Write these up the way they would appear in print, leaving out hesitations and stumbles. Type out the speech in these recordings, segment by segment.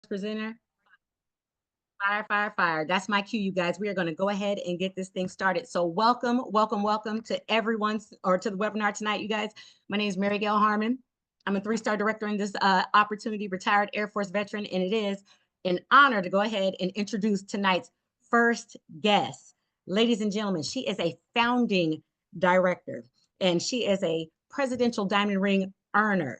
presenter. Fire, fire, fire. That's my cue, you guys. We are going to go ahead and get this thing started. So welcome, welcome, welcome to everyone's or to the webinar tonight, you guys. My name is Mary Gail Harmon. I'm a three-star director in this opportunity, retired Air Force veteran, and it is an honor to go ahead and introduce tonight's first guest. Ladies and gentlemen, she is a founding director, and she is a presidential diamond ring earner,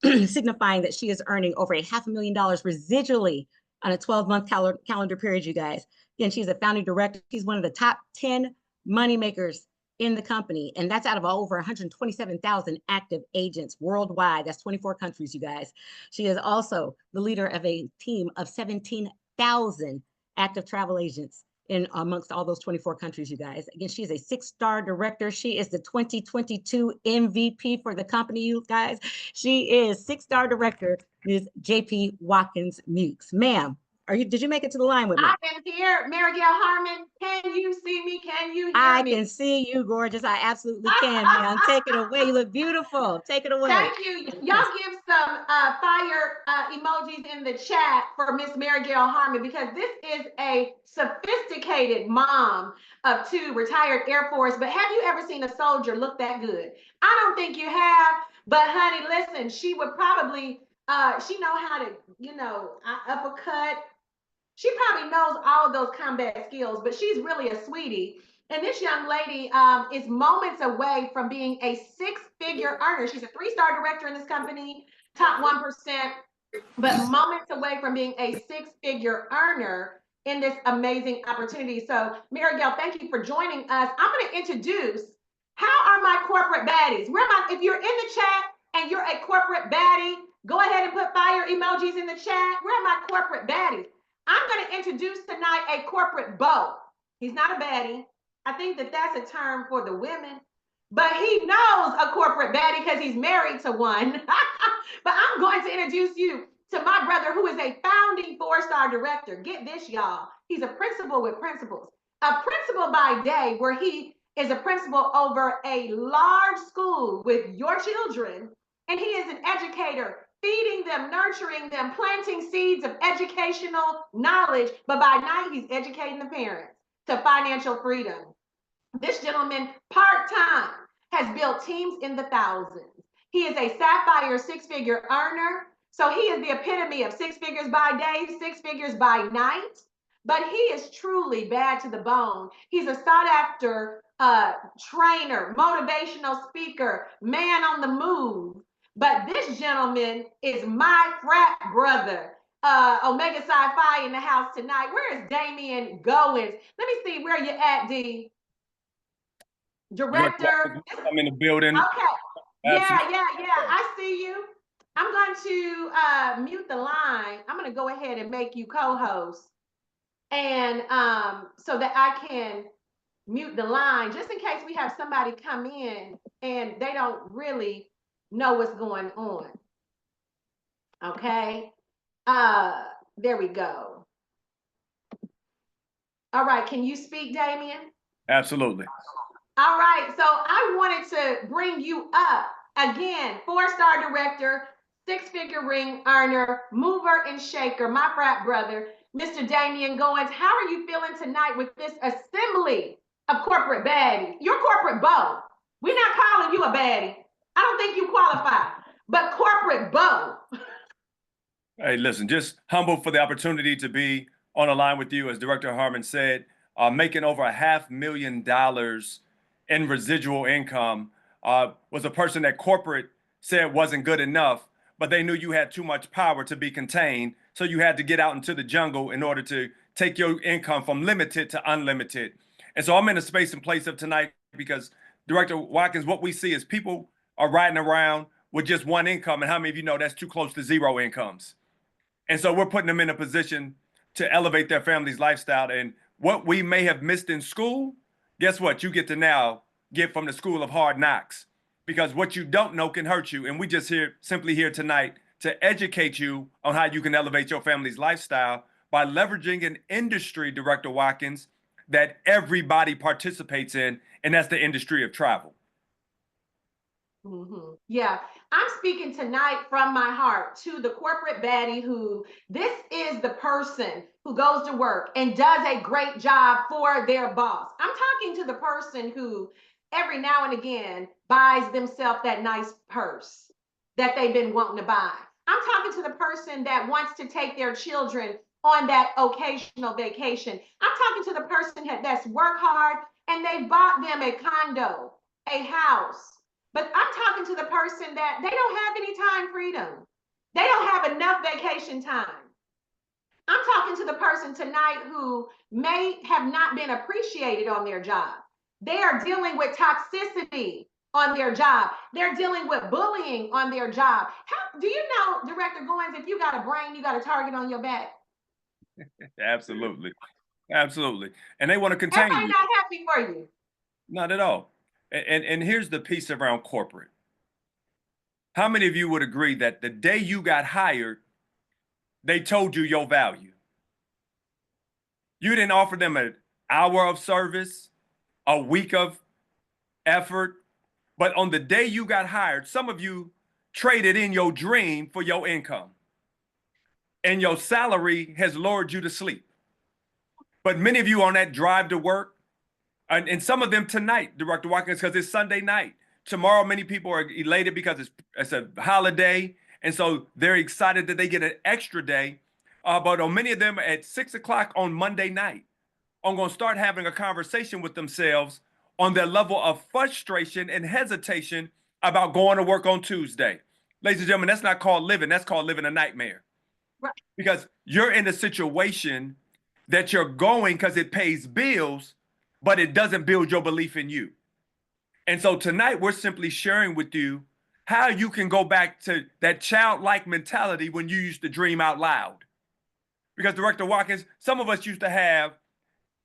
signifying that she is earning over $500,000 residually on a 12-month calendar period, you guys. Again, she's a founding director. She's one of the top 10 money makers in the company, and that's out of over 127,000 active agents worldwide. That's 24 countries, you guys. She is also the leader of a team of 17,000 active travel agents in amongst all those 24 countries, you guys. Again, she is a 6-star director. She is the 2022 MVP for the company, you guys. She is 6-star director, Ms. JP Watkins Mukes. Ma'am, did you make it to the line with me? I am here, Mary Gail Harmon. Can you see me? Can you hear me? I can see you, gorgeous. I absolutely can, ma'am. Take it away. You look beautiful. Take it away. Thank you. Y'all give some fire emojis in the chat for Miss Mary Gail Harmon, because this is a sophisticated mom of 2, retired Air Force. But have you ever seen a soldier look that good? I don't think you have. But honey, listen, she would probably, she know how to, uppercut. She probably knows all of those combat skills, but she's really a sweetie. And this young lady is moments away from being a 6-figure earner. She's a 3-star director in this company, top 1%, but moments away from being a 6-figure earner in this amazing opportunity. So, Mary Gail, thank you for joining us. I'm going to introduce, how are my corporate baddies? If you're in the chat and you're a corporate baddie, go ahead and put fire emojis in the chat. Where are my corporate baddies? I'm going to introduce tonight a corporate beau. He's not a baddie. I think that's a term for the women, but he knows a corporate baddie because he's married to one. But I'm going to introduce you to my brother, who is a founding 4-star director. Get this, y'all. He's a principal with principles. A principal by day, where he is a principal over a large school with your children, and he is an educator, feeding them, nurturing them, planting seeds of educational knowledge. But by night, he's educating the parents to financial freedom. This gentleman, part-time, has built teams in the thousands. He is a sapphire 6-figure earner. So he is the epitome of 6 figures by day, 6 figures by night. But he is truly bad to the bone. He's a sought-after trainer, motivational speaker, man on the move. But this gentleman is my frat brother. Omega Sci-Fi in the house tonight. Where is Damien Goins? Let me see where you at, D. Director. I'm in the building. Okay. Absolutely. Yeah. I see you. I'm going to mute the line. I'm going to go ahead and make you co-host, and so that I can mute the line, just in case we have somebody come in and they don't really know what's going on. Okay. There we go. All right. Can you speak, Damien? Absolutely. All right. So I wanted to bring you up again. 4-star director, 6-figure ring earner, mover and shaker, my frat brother, Mr. Damien Goins. How are you feeling tonight with this assembly of corporate baddies? You're corporate beau. We're not calling you a baddie. I don't think you qualify, but corporate beau. Hey, listen, just humble for the opportunity to be on a line with you. As Director Harmon said, making over $500,000 in residual income, was a person that corporate said wasn't good enough, but they knew you had too much power to be contained. So you had to get out into the jungle in order to take your income from limited to unlimited. And so I'm in a space and place of tonight because, Director Watkins, what we see is people are riding around with just one income. And how many of you know that's too close to 0 incomes? And so we're putting them in a position to elevate their family's lifestyle. And what we may have missed in school, guess what? You get to now get from the school of hard knocks, because what you don't know can hurt you. And we just simply here tonight to educate you on how you can elevate your family's lifestyle by leveraging an industry, Director Watkins, that everybody participates in, and that's the industry of travel. Yeah, I'm speaking tonight from my heart to the corporate baddie who this is the person who goes to work and does a great job for their boss. I'm talking to the person who every now and again buys themselves that nice purse that they've been wanting to buy. I'm talking to the person that wants to take their children on that occasional vacation. I'm talking to the person that's worked hard and they bought them a condo, a house, but I'm talking to the person that they don't have any time freedom. They don't have enough vacation time. I'm talking to the person tonight who may have not been appreciated on their job. They are dealing with toxicity on their job. They're dealing with bullying on their job. How do you know, Director Goins, if you got a brain, you got a target on your back? Absolutely. Absolutely. And they want to contain Everybody you. not happy for you. Not at all. And here's the piece around corporate. How many of you would agree that the day you got hired, they told you your value? You didn't offer them an hour of service, a week of effort, but on the day you got hired, some of you traded in your dream for your income. And your salary has lured you to sleep. But many of you on that drive to work, and some of them tonight, Director Watkins, because it's Sunday night. Tomorrow, many people are elated because it's a holiday, and so they're excited that they get an extra day. But on many of them at 6 o'clock on Monday night, I'm going to start having a conversation with themselves on their level of frustration and hesitation about going to work on Tuesday. Ladies and gentlemen, that's not called living. That's called living a nightmare. Right. Because you're in a situation that you're going because it pays bills, but it doesn't build your belief in you. And so tonight we're simply sharing with you how you can go back to that childlike mentality when you used to dream out loud. Because Director Watkins, some of us used to have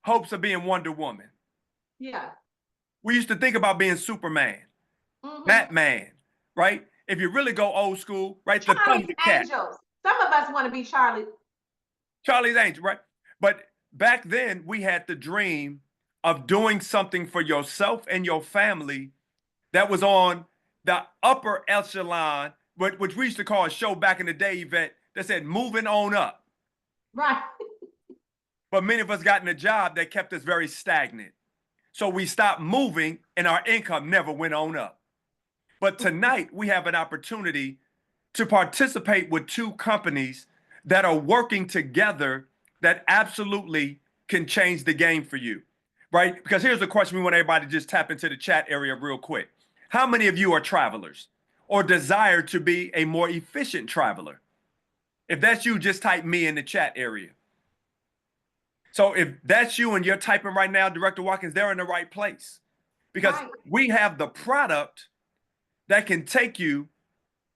hopes of being Wonder Woman. Yeah. We used to think about being Superman, Batman, right? If you really go old school, right? The Charlie's Thundercat. Angels. Some of us want to be Charlie's Angel, right? But back then we had the dream of doing something for yourself and your family that was on the upper echelon, which we used to call a show back in the day, Yvette, that said moving on up. right. But many of us got in a job that kept us very stagnant. So we stopped moving and our income never went on up. But tonight we have an opportunity to participate with two companies that are working together that absolutely can change the game for you, right? Because here's the question we want everybody to just tap into the chat area real quick. How many of you are travelers or desire to be a more efficient traveler? If that's you, just type me in the chat area. So if that's you and you're typing right now, Director Watkins, they're in the right place because we have the product that can take you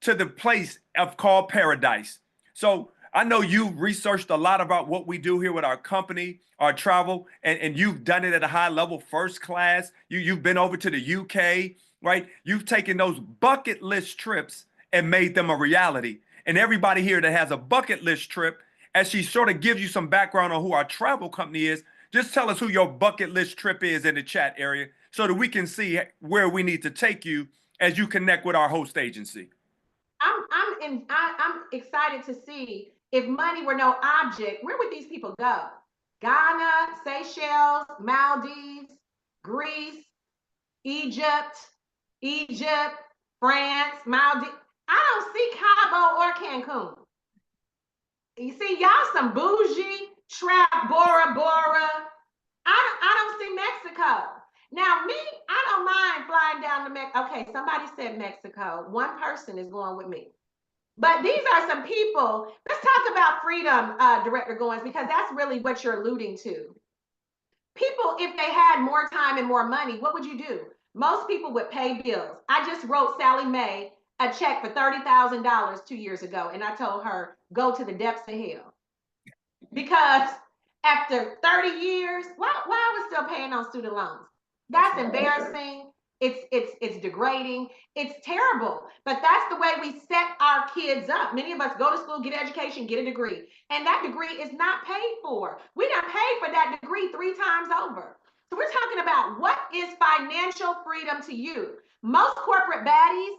to the place of called paradise. So I know you've researched a lot about what we do here with our company, our travel, and you've done it at a high level, first class. You've been over to the UK, right? You've taken those bucket list trips and made them a reality. And everybody here that has a bucket list trip, as she sort of gives you some background on who our travel company is, just tell us who your bucket list trip is in the chat area so that we can see where we need to take you as you connect with our host agency. I'm excited to see if money were no object, where would these people go? Ghana, Seychelles, Maldives, Greece, Egypt, France, Maldives. I don't see Cabo or Cancun. You see, y'all some bougie, trap, Bora Bora. I don't see Mexico. Now, me, I don't mind flying down to Mexico. Okay, somebody said Mexico. One person is going with me. But these are some people. Let's talk about freedom, Director Goins, because that's really what you're alluding to. People, if they had more time and more money, what would you do? Most people would pay bills. I just wrote Sally Mae a check for $30,000 2 years ago, and I told her, go to the depths of hell. Because after 30 years, why are we still paying on student loans? That's embarrassing. It's degrading. It's terrible. But that's the way we set our kids up. Many of us go to school, get an education, get a degree, and that degree is not paid for. We done paid for that degree 3 times over. So we're talking about what is financial freedom to you. Most corporate baddies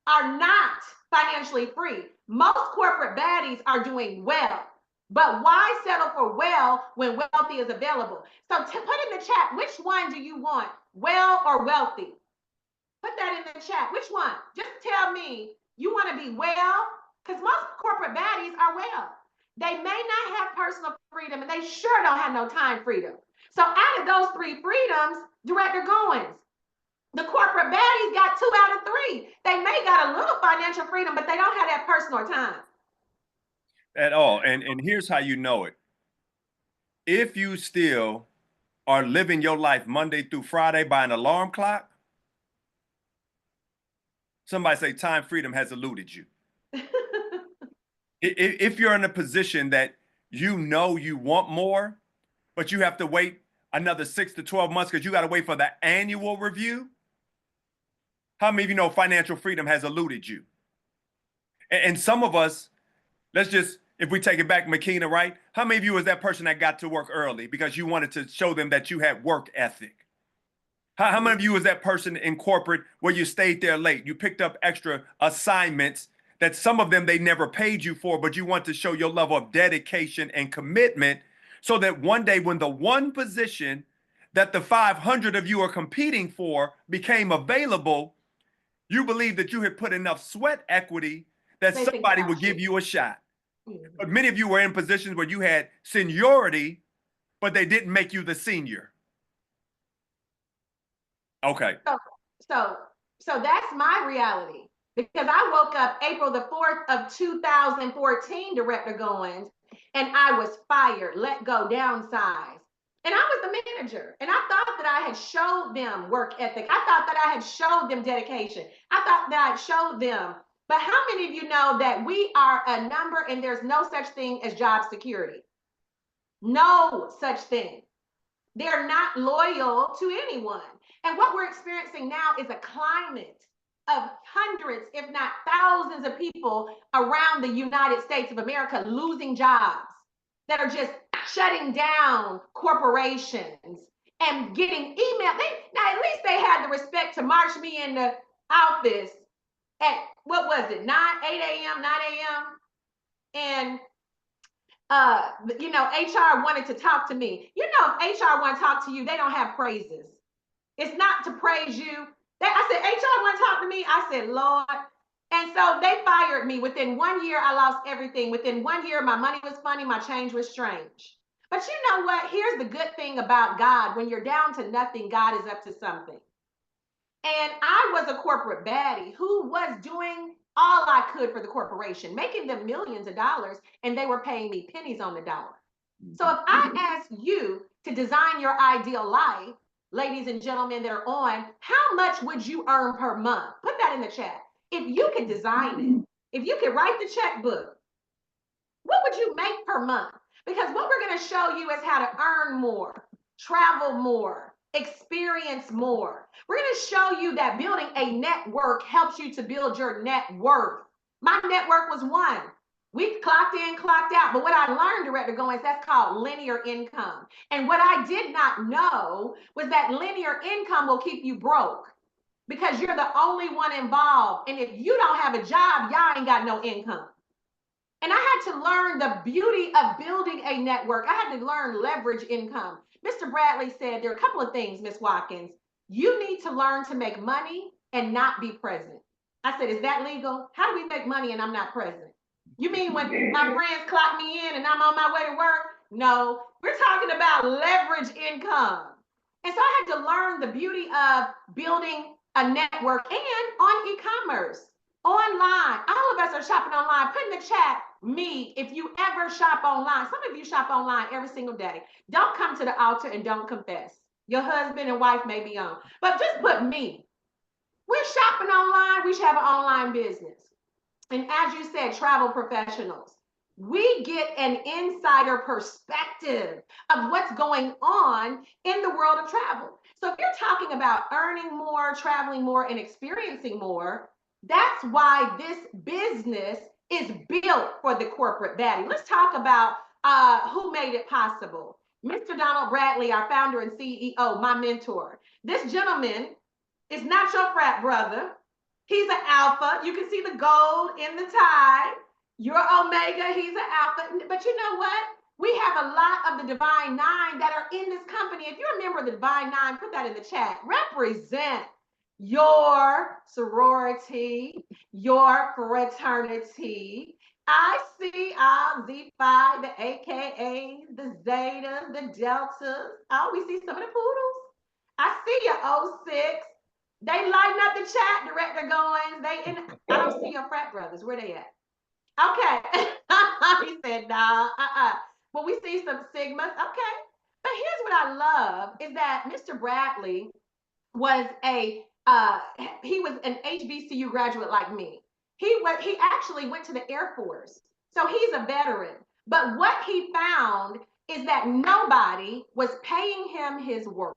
are not financially free. Most corporate baddies are doing well. But why settle for well when wealthy is available? So to put in the chat, which one do you want? Well or wealthy? Put that in the chat. Which one? Just tell me you want to be well, because most corporate baddies are well. They may not have personal freedom and they sure don't have no time freedom. So out of those three freedoms, Director Goins, the corporate baddies got 2 out of 3. They may got a little financial freedom, but they don't have that personal time. At all. And here's how you know it. If you still are living your life Monday through Friday by an alarm clock, somebody say time freedom has eluded you. If you're in a position that you know you want more, but you have to wait another 6 to 12 months because you got to wait for the annual review, how many of you know financial freedom has eluded you? And some of us, let's just, if we take it back, Makina, right? How many of you was that person that got to work early because you wanted to show them that you had work ethic? How many of you was that person in corporate where you stayed there late? You picked up extra assignments that some of them they never paid you for, but you want to show your level of dedication and commitment so that one day when the one position that the 500 of you are competing for became available, you believe that you had put enough sweat equity that somebody would give you a shot. But many of you were in positions where you had seniority, but they didn't make you the senior. Okay. So that's my reality, because I woke up April the 4th of 2014, Director Goins, and I was fired, let go, downsized. And I was the manager. And I thought that I had showed them work ethic. I thought that I had showed them dedication. I thought that I had showed them. But how many of you know that we are a number and there's no such thing as job security? No such thing. They're not loyal to anyone. And what we're experiencing now is a climate of hundreds, if not thousands of people around the United States of America losing jobs, that are just shutting down corporations and getting email. Now, at least they had the respect to march me in the office at, what was it, 8 a.m., 9 a.m. And HR wanted to talk to me. If HR want to talk to you, they don't have praises. It's not to praise you. I said, HR want to talk to me. I said, Lord. And so they fired me. Within 1 year, I lost everything. Within 1 year, my money was funny. My change was strange. But you know what? Here's the good thing about God. When you're down to nothing, God is up to something. And I was a corporate baddie who was doing all I could for the corporation, making them millions of dollars, and they were paying me pennies on the dollar. So if I ask you to design your ideal life, ladies and gentlemen that are on, how much would you earn per month? Put that in the chat. If you could design it, if you could write the checkbook, what would you make per month? Because what we're going to show you is how to earn more, travel more, experience more. We're going to show you that building a network helps you to build your net worth. My network was 1. We clocked in, clocked out. But what I learned, Director Goins, that's called linear income. And what I did not know was that linear income will keep you broke because you're the only one involved. And if you don't have a job, y'all ain't got no income. And I had to learn the beauty of building a network. I had to learn leverage income. Mr. Bradley said there are a couple of things, Ms. Watkins. You need to learn to make money and not be present. I said, is that legal? How do we make money and I'm not present? You mean when my friends clock me in and I'm on my way to work? No, we're talking about leverage income. And so I had to learn the beauty of building a network and on e-commerce, online. All of us are shopping online. Put in the chat, me, if you ever shop online. Some of you shop online every single day. Don't come to the altar and don't confess. Your husband and wife may be on, but just put me. We're shopping online. We should have an online business. And as you said, travel professionals, we get an insider perspective of what's going on in the world of travel. So if you're talking about earning more, traveling more, and experiencing more, that's why this business is built for the corporate baddie. Let's talk about who made it possible. Mr. Donald Bradley, our founder and CEO, my mentor. This gentleman is not your frat brother. He's an alpha. You can see the gold in the tie. You're omega. He's an alpha. But you know what? We have a lot of the Divine Nine that are in this company. If you're a member of the Divine Nine, put that in the chat. Represent your sorority, your fraternity. I see all the Phi, the AKAs, the Zetas, the Deltas. Oh, we see some of the poodles. I see your O6. They lighten up the chat, Director Goins. I don't see your frat brothers. Where they at? Okay. He said, nah, Well, we see some Sigmas. Okay. But here's what I love is that Mr. Bradley was he was an HBCU graduate like me. He actually went to the Air Force. So he's a veteran. But what he found is that nobody was paying him his worth.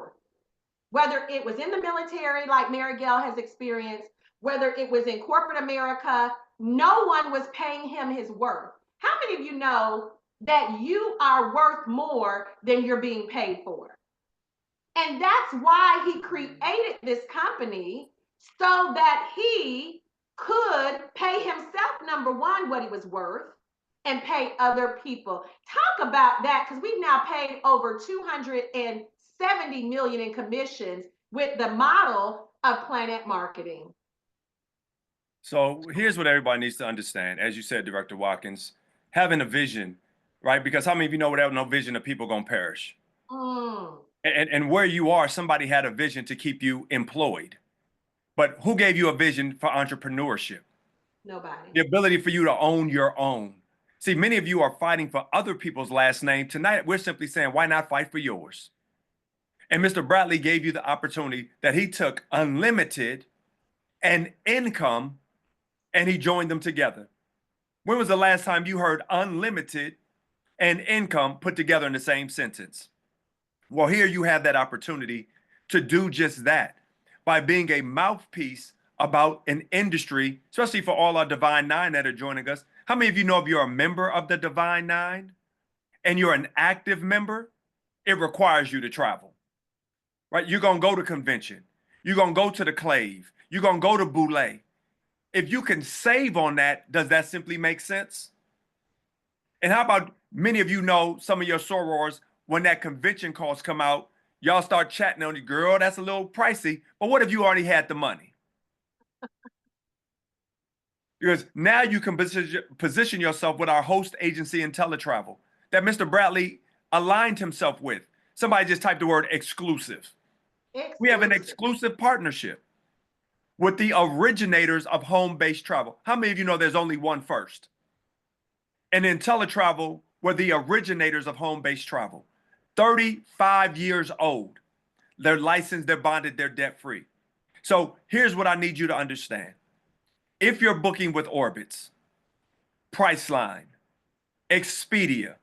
Whether it was in the military, like Mary Gail has experienced, whether it was in corporate America, no one was paying him his worth. How many of you know that you are worth more than you're being paid for? And that's why he created this company so that he could pay himself, number one, what he was worth and pay other people. Talk about that, because we've now paid over 270 million in commissions with the model of Planet Marketing. So here's what everybody needs to understand. As you said, Director Watkins, having a vision, right? Because how many of you know without no vision, the people gonna perish? And where you are, somebody had a vision to keep you employed. But who gave you a vision for entrepreneurship? Nobody. The ability for you to own your own. See, many of you are fighting for other people's last name. Tonight, we're simply saying, why not fight for yours? And Mr. Bradley gave you the opportunity that he took unlimited and income and he joined them together. When was the last time you heard unlimited and income put together in the same sentence? Well, here you have that opportunity to do just that by being a mouthpiece about an industry, especially for all our Divine Nine that are joining us. How many of you know if you're a member of the Divine Nine and you're an active member, it requires you to travel, right? You're going to go to convention. You're going to go to the Clave. You're going to go to Boulé. If you can save on that, does that simply make sense? And how about many of you know some of your sorors, when that convention costs come out, y'all start chatting on you, girl, that's a little pricey. But what if you already had the money? Because now you can position yourself with our host agency IntelliTravel that Mr. Bradley aligned himself with. Somebody just typed the word exclusive. We have an exclusive partnership with the originators of home-based travel. How many of you know there's only one first? And IntelliTravel were the originators of home-based travel. 35 years old. They're licensed, they're bonded, they're debt-free. So here's what I need you to understand. If you're booking with Orbitz, Priceline, Expedia,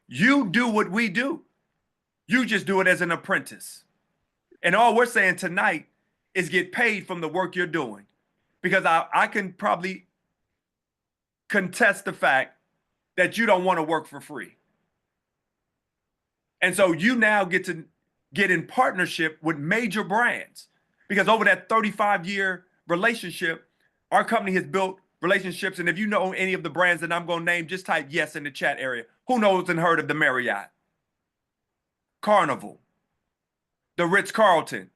you do what we do. You just do it as an apprentice. And all we're saying tonight is get paid from the work you're doing. Because I can probably contest the fact that you don't want to work for free. And so you now get to get in partnership with major brands. Because over that 35-year relationship, our company has built relationships. And if you know any of the brands that I'm going to name, just type yes in the chat area. Who knows and heard of the Marriott, Carnival, the Ritz-Carlton?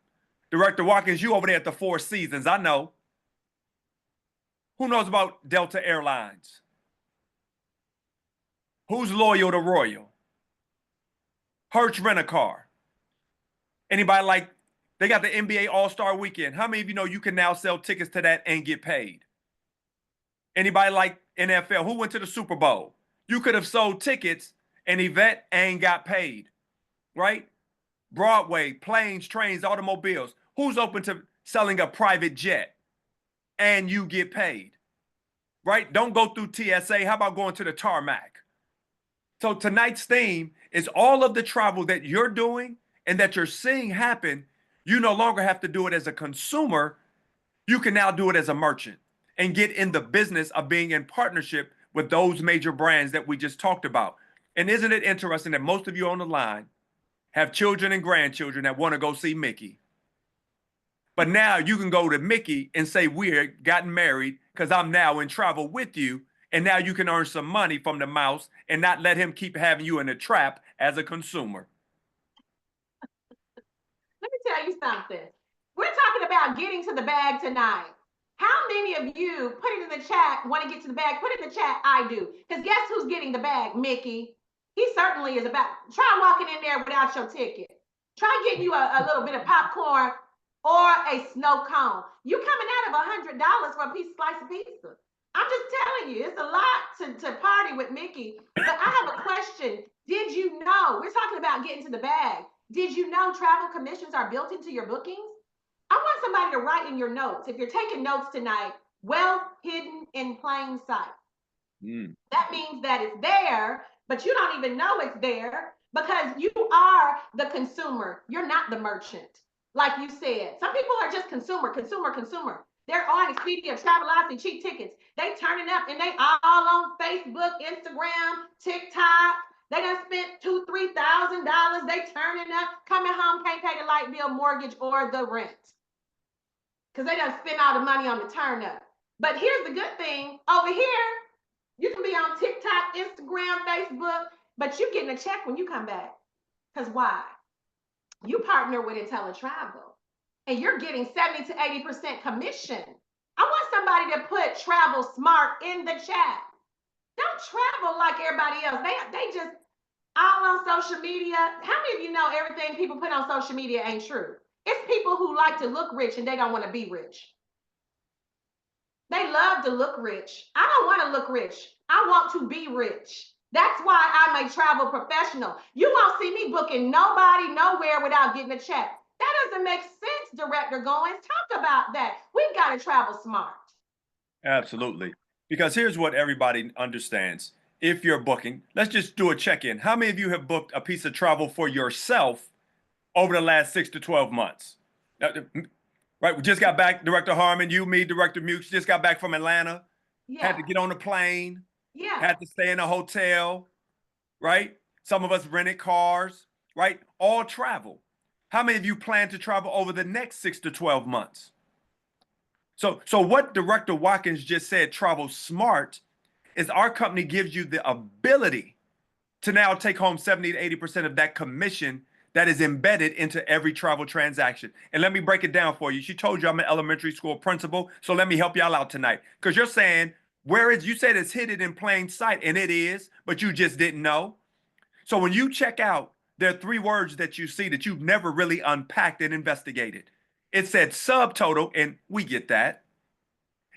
Director Watkins, you over there at the Four Seasons, I know. Who knows about Delta Airlines? Who's loyal to Royal? Hertz Rent-A-Car. Anybody like, they got the NBA All-Star Weekend. How many of you know you can now sell tickets to that and get paid? Anybody like NFL? Who went to the Super Bowl? You could have sold tickets, an event, and got paid, right? Broadway, planes, trains, automobiles. Who's open to selling a private jet and you get paid, right? Don't go through TSA. How about going to the tarmac? So tonight's theme is all of the travel that you're doing and that you're seeing happen. You no longer have to do it as a consumer. You can now do it as a merchant and get in the business of being in partnership with those major brands that we just talked about. And isn't it interesting that most of you on the line have children and grandchildren that want to go see Mickey? But now you can go to Mickey and say we're gotten married because I'm now in travel with you. And now you can earn some money from the mouse and not let him keep having you in a trap as a consumer. Let me tell you something. We're talking about getting to the bag tonight. How many of you, put it in the chat, want to get to the bag? Put it in the chat, I do. Because guess who's getting the bag? Mickey. He certainly is about, try walking in there without your ticket. Try getting you a little bit of popcorn or a snow cone. You coming out of $100 for a slice of pizza. I'm just telling you, it's a lot to party with Mickey. But I have a question. Did you know, we're talking about getting to the bag. Did you know travel commissions are built into your bookings? I want somebody to write in your notes. If you're taking notes tonight, wealth hidden in plain sight. That means that it's there, but you don't even know it's there because you are the consumer. You're not the merchant. Like you said, some people are just consumer. They're on Expedia, Travelocity, cheap tickets. They turning up and they all on Facebook, Instagram, TikTok. They done spent $2,000, $3,000. They turning up, coming home, can't pay the light bill, mortgage, or the rent. Because they done spent all the money on the turn up. But here's the good thing. Over here, you can be on TikTok, Instagram, Facebook, but you getting a check when you come back. Because why? You partner with IntelliTravel, and you're getting 70 to 80% commission. I want somebody to put travel smart in the chat. Don't travel like everybody else. They just all on social media. How many of you know everything people put on social media ain't true? It's people who like to look rich and they don't want to be rich. They love to look rich. I don't want to look rich. I want to be rich. That's why I'm a travel professional. You won't see me booking nobody nowhere without getting a check. That doesn't make sense, Director Goins. Talk about that. We've got to travel smart. Absolutely. Because here's what everybody understands. If you're booking, let's just do a check-in. How many of you have booked a piece of travel for yourself over the last 6 to 12 months? Right, we just got back, Director Harmon, you, me, Director Mukes, just got back from Atlanta. Yeah. Had to get on a plane. Yeah. Had to stay in a hotel, right? Some of us rented cars, right? All travel. How many of you plan to travel over the next 6 to 12 months? So what Director Watkins just said, travel smart, is our company gives you the ability to now take home 70 to 80% of that commission that is embedded into every travel transaction. And let me break it down for you. She told you I'm an elementary school principal, so let me help y'all out tonight. Because you're saying, you said it's hidden in plain sight, and it is, but you just didn't know. So when you check out, there are 3 words that you see that you've never really unpacked and investigated. It said subtotal, and we get that.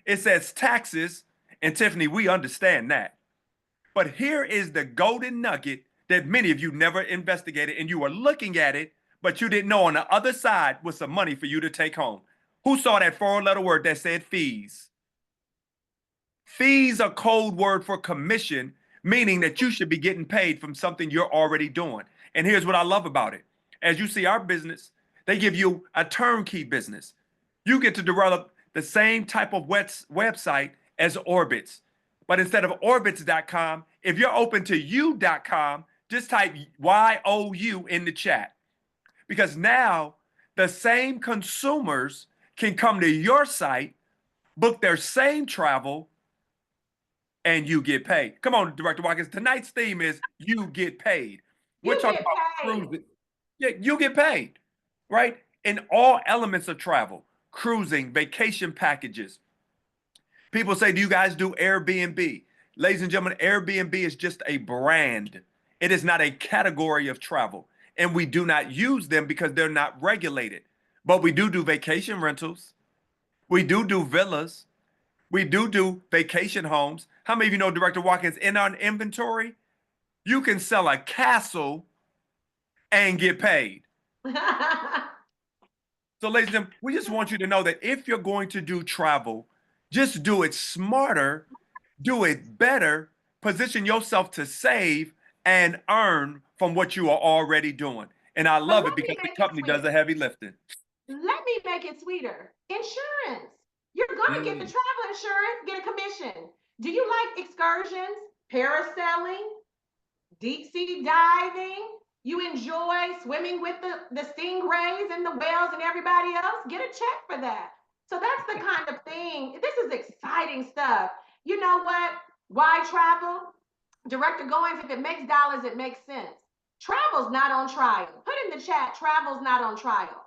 It says taxes, and Tiffany, we understand that. But here is the golden nugget that many of you never investigated, and you were looking at it, but you didn't know on the other side was some money for you to take home. Who saw that 4-letter word that said fees? Fees are code word for commission, meaning that you should be getting paid from something you're already doing. And here's what I love about it. As you see our business, they give you a turnkey business. You get to develop the same type of website as Orbitz. But instead of orbitz.com, if you're open to you.com, just type YOU in the chat. Because now the same consumers can come to your site, book their same travel, and you get paid. Come on, Director Watkins. Tonight's theme is you get paid. We're talking about cruising. Yeah, you get paid, right? In all elements of travel, cruising, vacation packages. People say, do you guys do Airbnb? Ladies and gentlemen, Airbnb is just a brand. It is not a category of travel. And we do not use them because they're not regulated. But we do vacation rentals. We do villas. We do vacation homes. How many of you know, Director Watkins, in our inventory, you can sell a castle and get paid. So, ladies and gentlemen, we just want you to know that if you're going to do travel, just do it smarter, do it better, position yourself to save and earn from what you are already doing. And I love it because the company does the heavy lifting. Let me make it sweeter. Insurance. You're going to get the travel insurance, get a commission. Do you like excursions, parasailing, deep sea diving, You enjoy swimming with the stingrays and the whales and everybody else, get a check for that. So that's the kind of thing. This is exciting stuff. You know what? Why travel? Director Goins, if it makes dollars, it makes sense. Travel's not on trial. Put in the chat, travel's not on trial.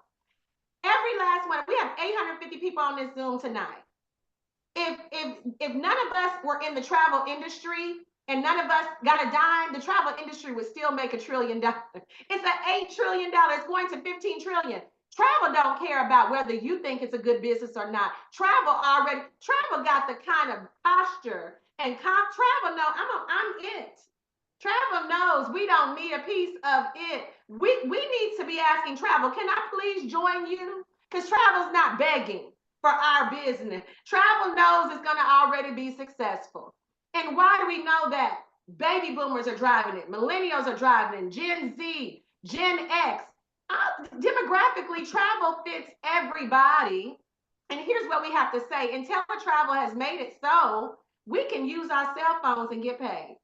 Every last one, we have 850 people on this Zoom tonight. If none of us were in the travel industry and none of us got a dime, the travel industry would still make $1 trillion. It's an $8 trillion, it's going to 15 trillion. Travel don't care about whether you think it's a good business or not. Travel got the kind of posture and travel know I'm it. Travel knows we don't need a piece of it. We need to be asking travel, can I please join you? Because travel's not begging for our business. Travel knows it's going to already be successful. And why do we know that? Baby boomers are driving it. Millennials are driving it. Gen Z, Gen X. Demographically, travel fits everybody. And here's what we have to say. IntelliTravel has made it so we can use our cell phones and get paid.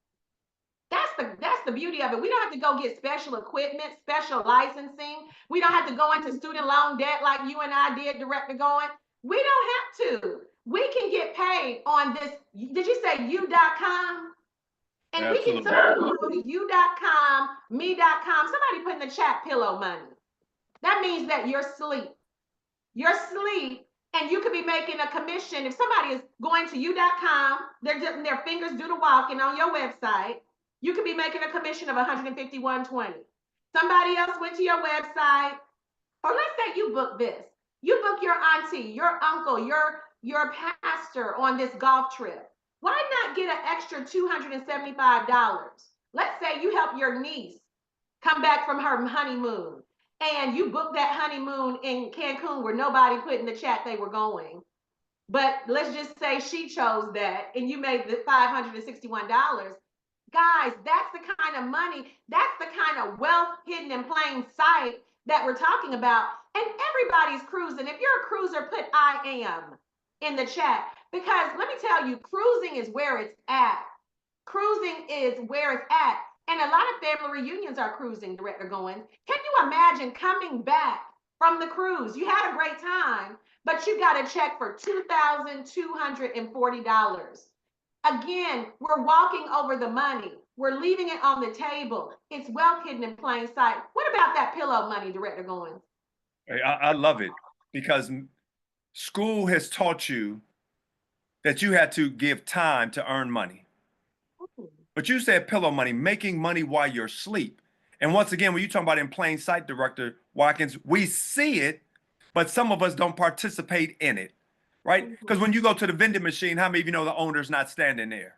That's the beauty of it. We don't have to go get special equipment, special licensing. We don't have to go into student loan debt like you and I did, Director Goins. We don't have to. We can get paid on this. Did you say you.com? And absolutely. We can go to you.com, me.com. Somebody put in the chat pillow money. That means that you're asleep. You're asleep, and you could be making a commission. If somebody is going to you.com, their fingers do the walking on your website, you could be making a commission of $151.20. Somebody else went to your website, or let's say you book this. You book your auntie, your uncle, your pastor on this golf trip. Why not get an extra $275? Let's say you help your niece come back from her honeymoon, and you book that honeymoon in Cancun where nobody put in the chat they were going. But let's just say she chose that and you made the $561. Guys, that's the kind of money, that's the kind of wealth hidden in plain sight that we're talking about. And everybody's cruising. If you're a cruiser, put I am in the chat. Because let me tell you, cruising is where it's at. Cruising is where it's at. And a lot of family reunions are cruising, Director Goins. Can you imagine coming back from the cruise? You had a great time, but you got a check for $2,240. Again, we're walking over the money. We're leaving it on the table. It's wealth hidden in plain sight. What about that pillow money, Director Goins? I love it because school has taught you that you had to give time to earn money. But you said pillow money, making money while you're asleep. And once again, when you talk about in plain sight, Director Watkins, we see it, but some of us don't participate in it, right? Because when you go to the vending machine, how many of you know the owner's not standing there?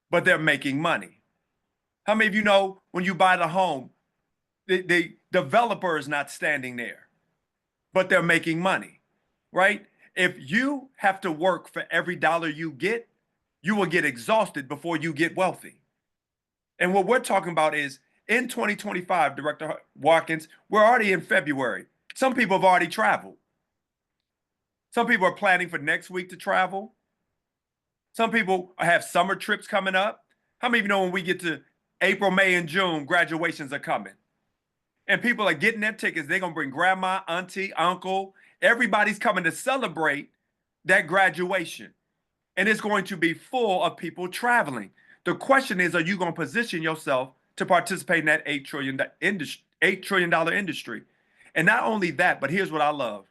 But they're making money. How many of you know when you buy the home, the developer is not standing there, but they're making money, right? If you have to work for every dollar you get, you will get exhausted before you get wealthy. And what we're talking about is in 2025, Director Watkins, we're already in February. Some people have already traveled. Some people are planning for next week to travel. Some people have summer trips coming up. How many of you know when we get to April, May, and June, graduations are coming? And people are getting their tickets. They're going to bring grandma, auntie, uncle. Everybody's coming to celebrate that graduation. And it's going to be full of people traveling. The question is, are you going to position yourself to participate in that $8 trillion industry? And not only that, but here's what I love.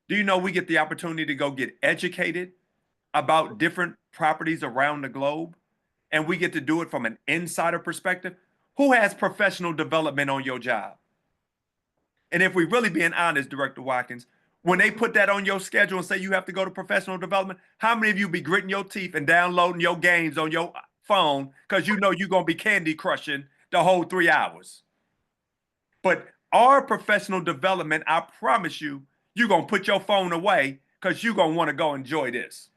Do you know we get the opportunity to go get educated about different properties around the globe? And we get to do it from an insider perspective. Who has professional development on your job? And if we're really being honest, Director Watkins, when they put that on your schedule and say you have to go to professional development, how many of you be gritting your teeth and downloading your games on your phone because you know you're going to be candy crushing the whole 3 hours? But our professional development, I promise you, you're going to put your phone away because you're going to want to go enjoy this.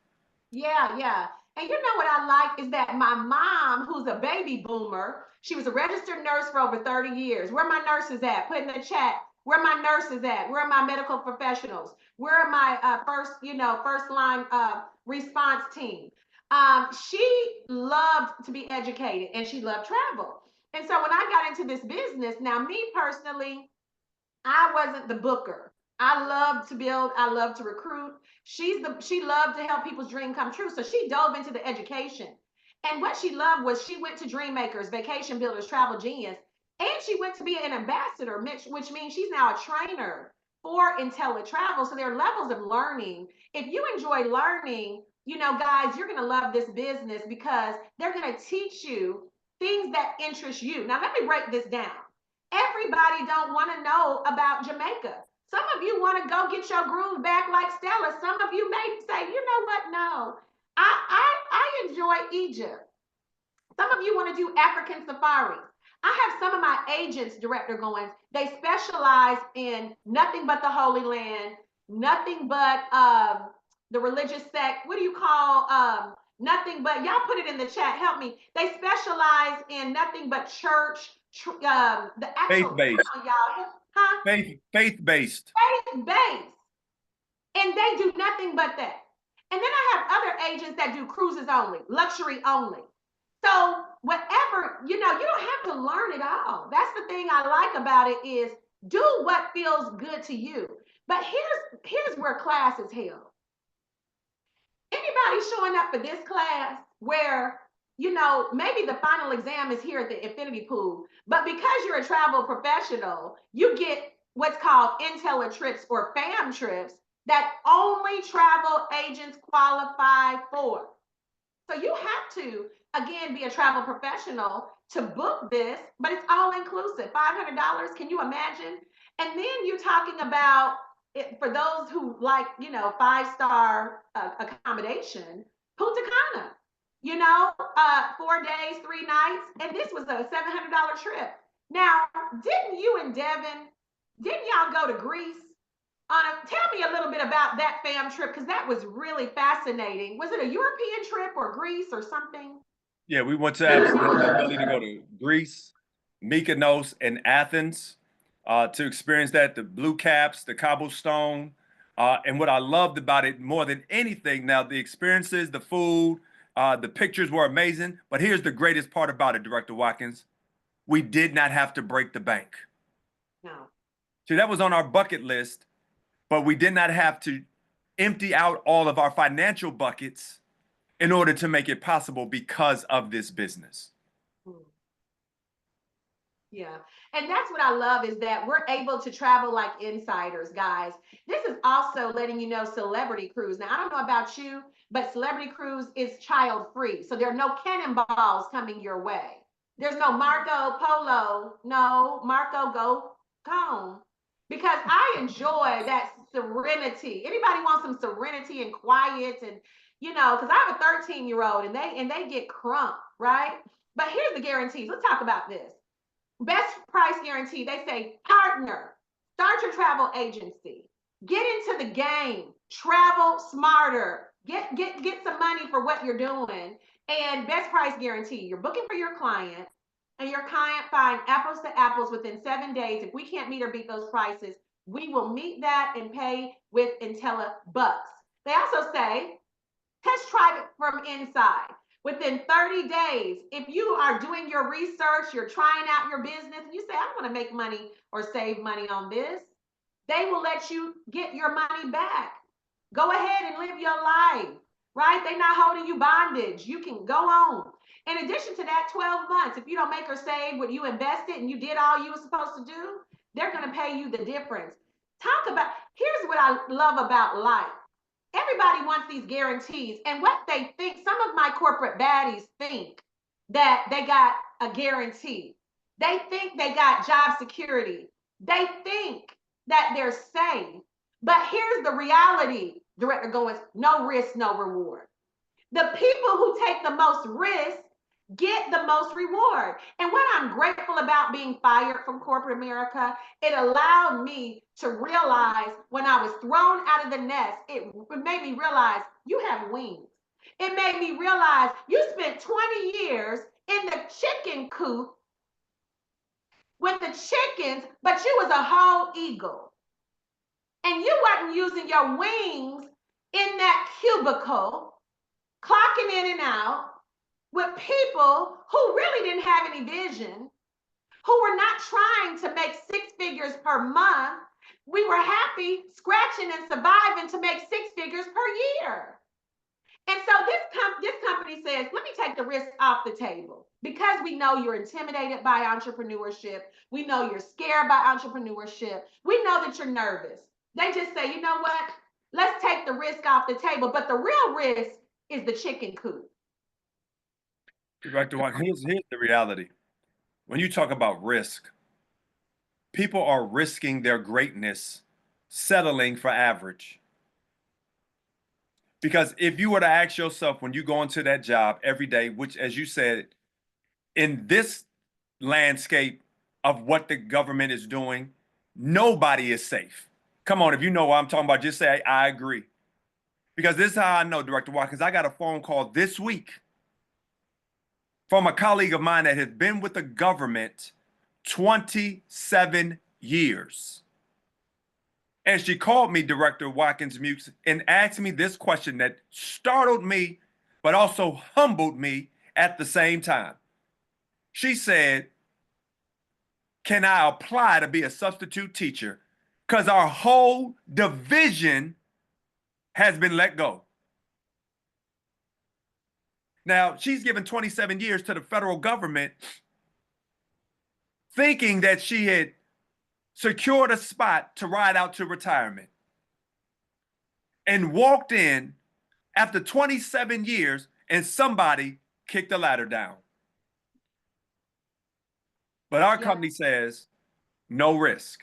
Yeah, yeah. And you know what I like is that my mom, who's a baby boomer, she was a registered nurse for over 30 years. Where are my nurses at? Put in the chat. Where are my nurses at? Where are my medical professionals? Where are my first line response team? She loved to be educated and she loved travel. And so when I got into this business, now me personally, I wasn't the booker. I love to build, I love to recruit. She loved to help people's dream come true. So she dove into the education. And what she loved was she went to Dream Makers, Vacation Builders, Travel Genius, and she went to be an ambassador, which means she's now a trainer for IntelliTravel. So there are levels of learning. If you enjoy learning, you know, guys, you're going to love this business because they're going to teach you things that interest you. Now, let me break this down. Everybody don't want to know about Jamaica. Some of you want to go get your groove back like Stella. Some of you may say, you know what? No, I enjoy Egypt. Some of you want to do African safaris. I have some of my agents, Director Goins, they specialize in nothing but the Holy Land, nothing but the religious sect. What do you call nothing but, y'all put it in the chat, help me. They specialize in nothing but church, the actual, Faith-based. y'all, huh? Faith-based. Faith-based. And they do nothing but that. And then I have other agents that do cruises only, luxury only. So whatever, you know, you don't have to learn it all. That's the thing I like about it is do what feels good to you. But here's where class is held. Anybody showing up for this class where, you know, maybe the final exam is here at the infinity pool, but because you're a travel professional, you get what's called IntelliTrips or FAM trips that only travel agents qualify for. So you have to, again, be a travel professional to book this, but it's all inclusive, $500. Can you imagine? And then you're talking about it, for those who like, you know, 5-star accommodation, Punta Cana, you know, 4 days, 3 nights. And this was a $700 trip. Now, didn't you and Devin, didn't y'all go to Greece? Tell me a little bit about that fam trip, because that was really fascinating. Was it a European trip or Greece or something? Yeah, we went to absolutely to go to Greece, Mykonos, and Athens to experience that, the blue caps, the cobblestone. And what I loved about it more than anything, now the experiences, the food, the pictures were amazing. But here's the greatest part about it, Director Watkins. We did not have to break the bank. No. See, that was on our bucket list, but we did not have to empty out all of our financial buckets in order to make it possible because of this business. Yeah. And that's what I love is that we're able to travel like insiders, guys. This is also letting you know Celebrity Cruise. Now, I don't know about you, but Celebrity Cruise is child free. So there are no cannonballs coming your way. There's no Marco Polo. No, Marco, go home. Because I enjoy that serenity. Anybody want some serenity and quiet and, you know, because I have a 13-year-old and they get crump, right? But here's the guarantees. Let's talk about this. Best price guarantee. They say, partner, start your travel agency, get into the game, travel smarter, get some money for what you're doing, and best price guarantee. You're booking for your client, and your client find apples to apples within 7 days. If we can't meet or beat those prices, we will meet that and pay with IntelliBucks. They also say, test drive it from inside. Within 30 days, if you are doing your research, you're trying out your business, and you say, I want to make money or save money on this, they will let you get your money back. Go ahead and live your life, right? They're not holding you bondage. You can go on. In addition to that, 12 months, if you don't make or save what you invested and you did all you were supposed to do, they're going to pay you the difference. Here's what I love about life. Everybody wants these guarantees. And what they think, some of my corporate baddies think that they got a guarantee. They think they got job security. They think that they're safe. But here's the reality, Director Goins, no risk, no reward. The people who take the most risk get the most reward. And what I'm grateful about being fired from corporate America, it allowed me to realize when I was thrown out of the nest, it made me realize you have wings. It made me realize you spent 20 years in the chicken coop with the chickens, but you was a whole eagle. And you wasn't using your wings in that cubicle, clocking in and out, with people who really didn't have any vision, who were not trying to make 6 figures per month. We were happy scratching and surviving to make 6 figures per year. And so this company says, let me take the risk off the table because we know you're intimidated by entrepreneurship. We know you're scared by entrepreneurship. We know that you're nervous. They just say, you know what? Let's take the risk off the table. But the real risk is the chicken coop. Director Watkins, here's the reality. When you talk about risk, people are risking their greatness, settling for average. Because if you were to ask yourself when you go into that job every day, which, as you said, in this landscape of what the government is doing, nobody is safe. Come on, if you know what I'm talking about, just say, I agree. Because this is how I know, Director Watkins. I got a phone call this week from a colleague of mine that has been with the government 27 years. And she called me, Director Watkins Mukes, and asked me this question that startled me, but also humbled me at the same time. She said, can I apply to be a substitute teacher? Because our whole division has been let go. Now, she's given 27 years to the federal government, thinking that she had secured a spot to ride out to retirement, and walked in after 27 years and somebody kicked the ladder down. But our company says no risk.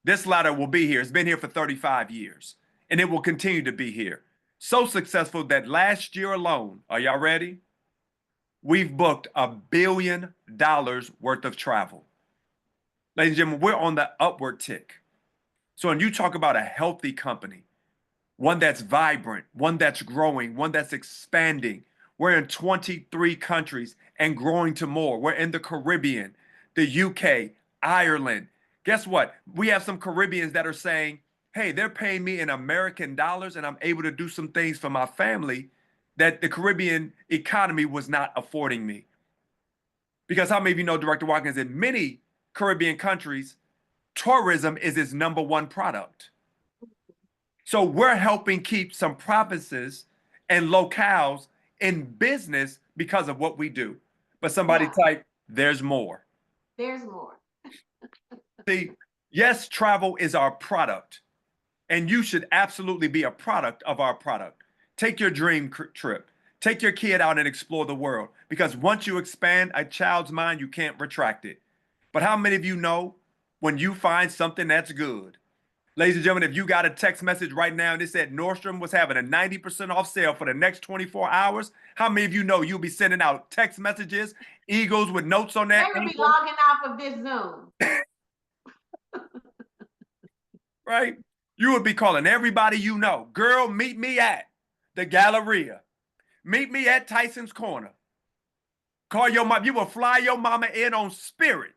This ladder will be here. It's been here for 35 years and it will continue to be here. So successful that last year alone, are y'all ready? We've booked $1 billion worth of travel. Ladies and gentlemen, we're on the upward tick. So when you talk about a healthy company, one that's vibrant, one that's growing, one that's expanding, we're in 23 countries and growing to more. We're in the Caribbean, the UK, Ireland. Guess what? We have some Caribbeans that are saying, hey, they're paying me in American dollars and I'm able to do some things for my family that the Caribbean economy was not affording me. Because how many of you know, Director Watkins, in many Caribbean countries, tourism is its #1 product. So we're helping keep some provinces and locales in business because of what we do. But somebody type, there's more. There's more. See, yes, travel is our product, and you should absolutely be a product of our product. Take your dream trip. Take your kid out and explore the world, because once you expand a child's mind, you can't retract it. But how many of you know when you find something that's good? Ladies and gentlemen, if you got a text message right now and it said Nordstrom was having a 90% off sale for the next 24 hours, how many of you know you'll be sending out text messages, Eagles with notes on that? They will be logging off of this Zoom. Right? You would be calling everybody you know. Girl, meet me at the Galleria. Meet me at Tyson's Corner. Call your mom. You will fly your mama in on Spirit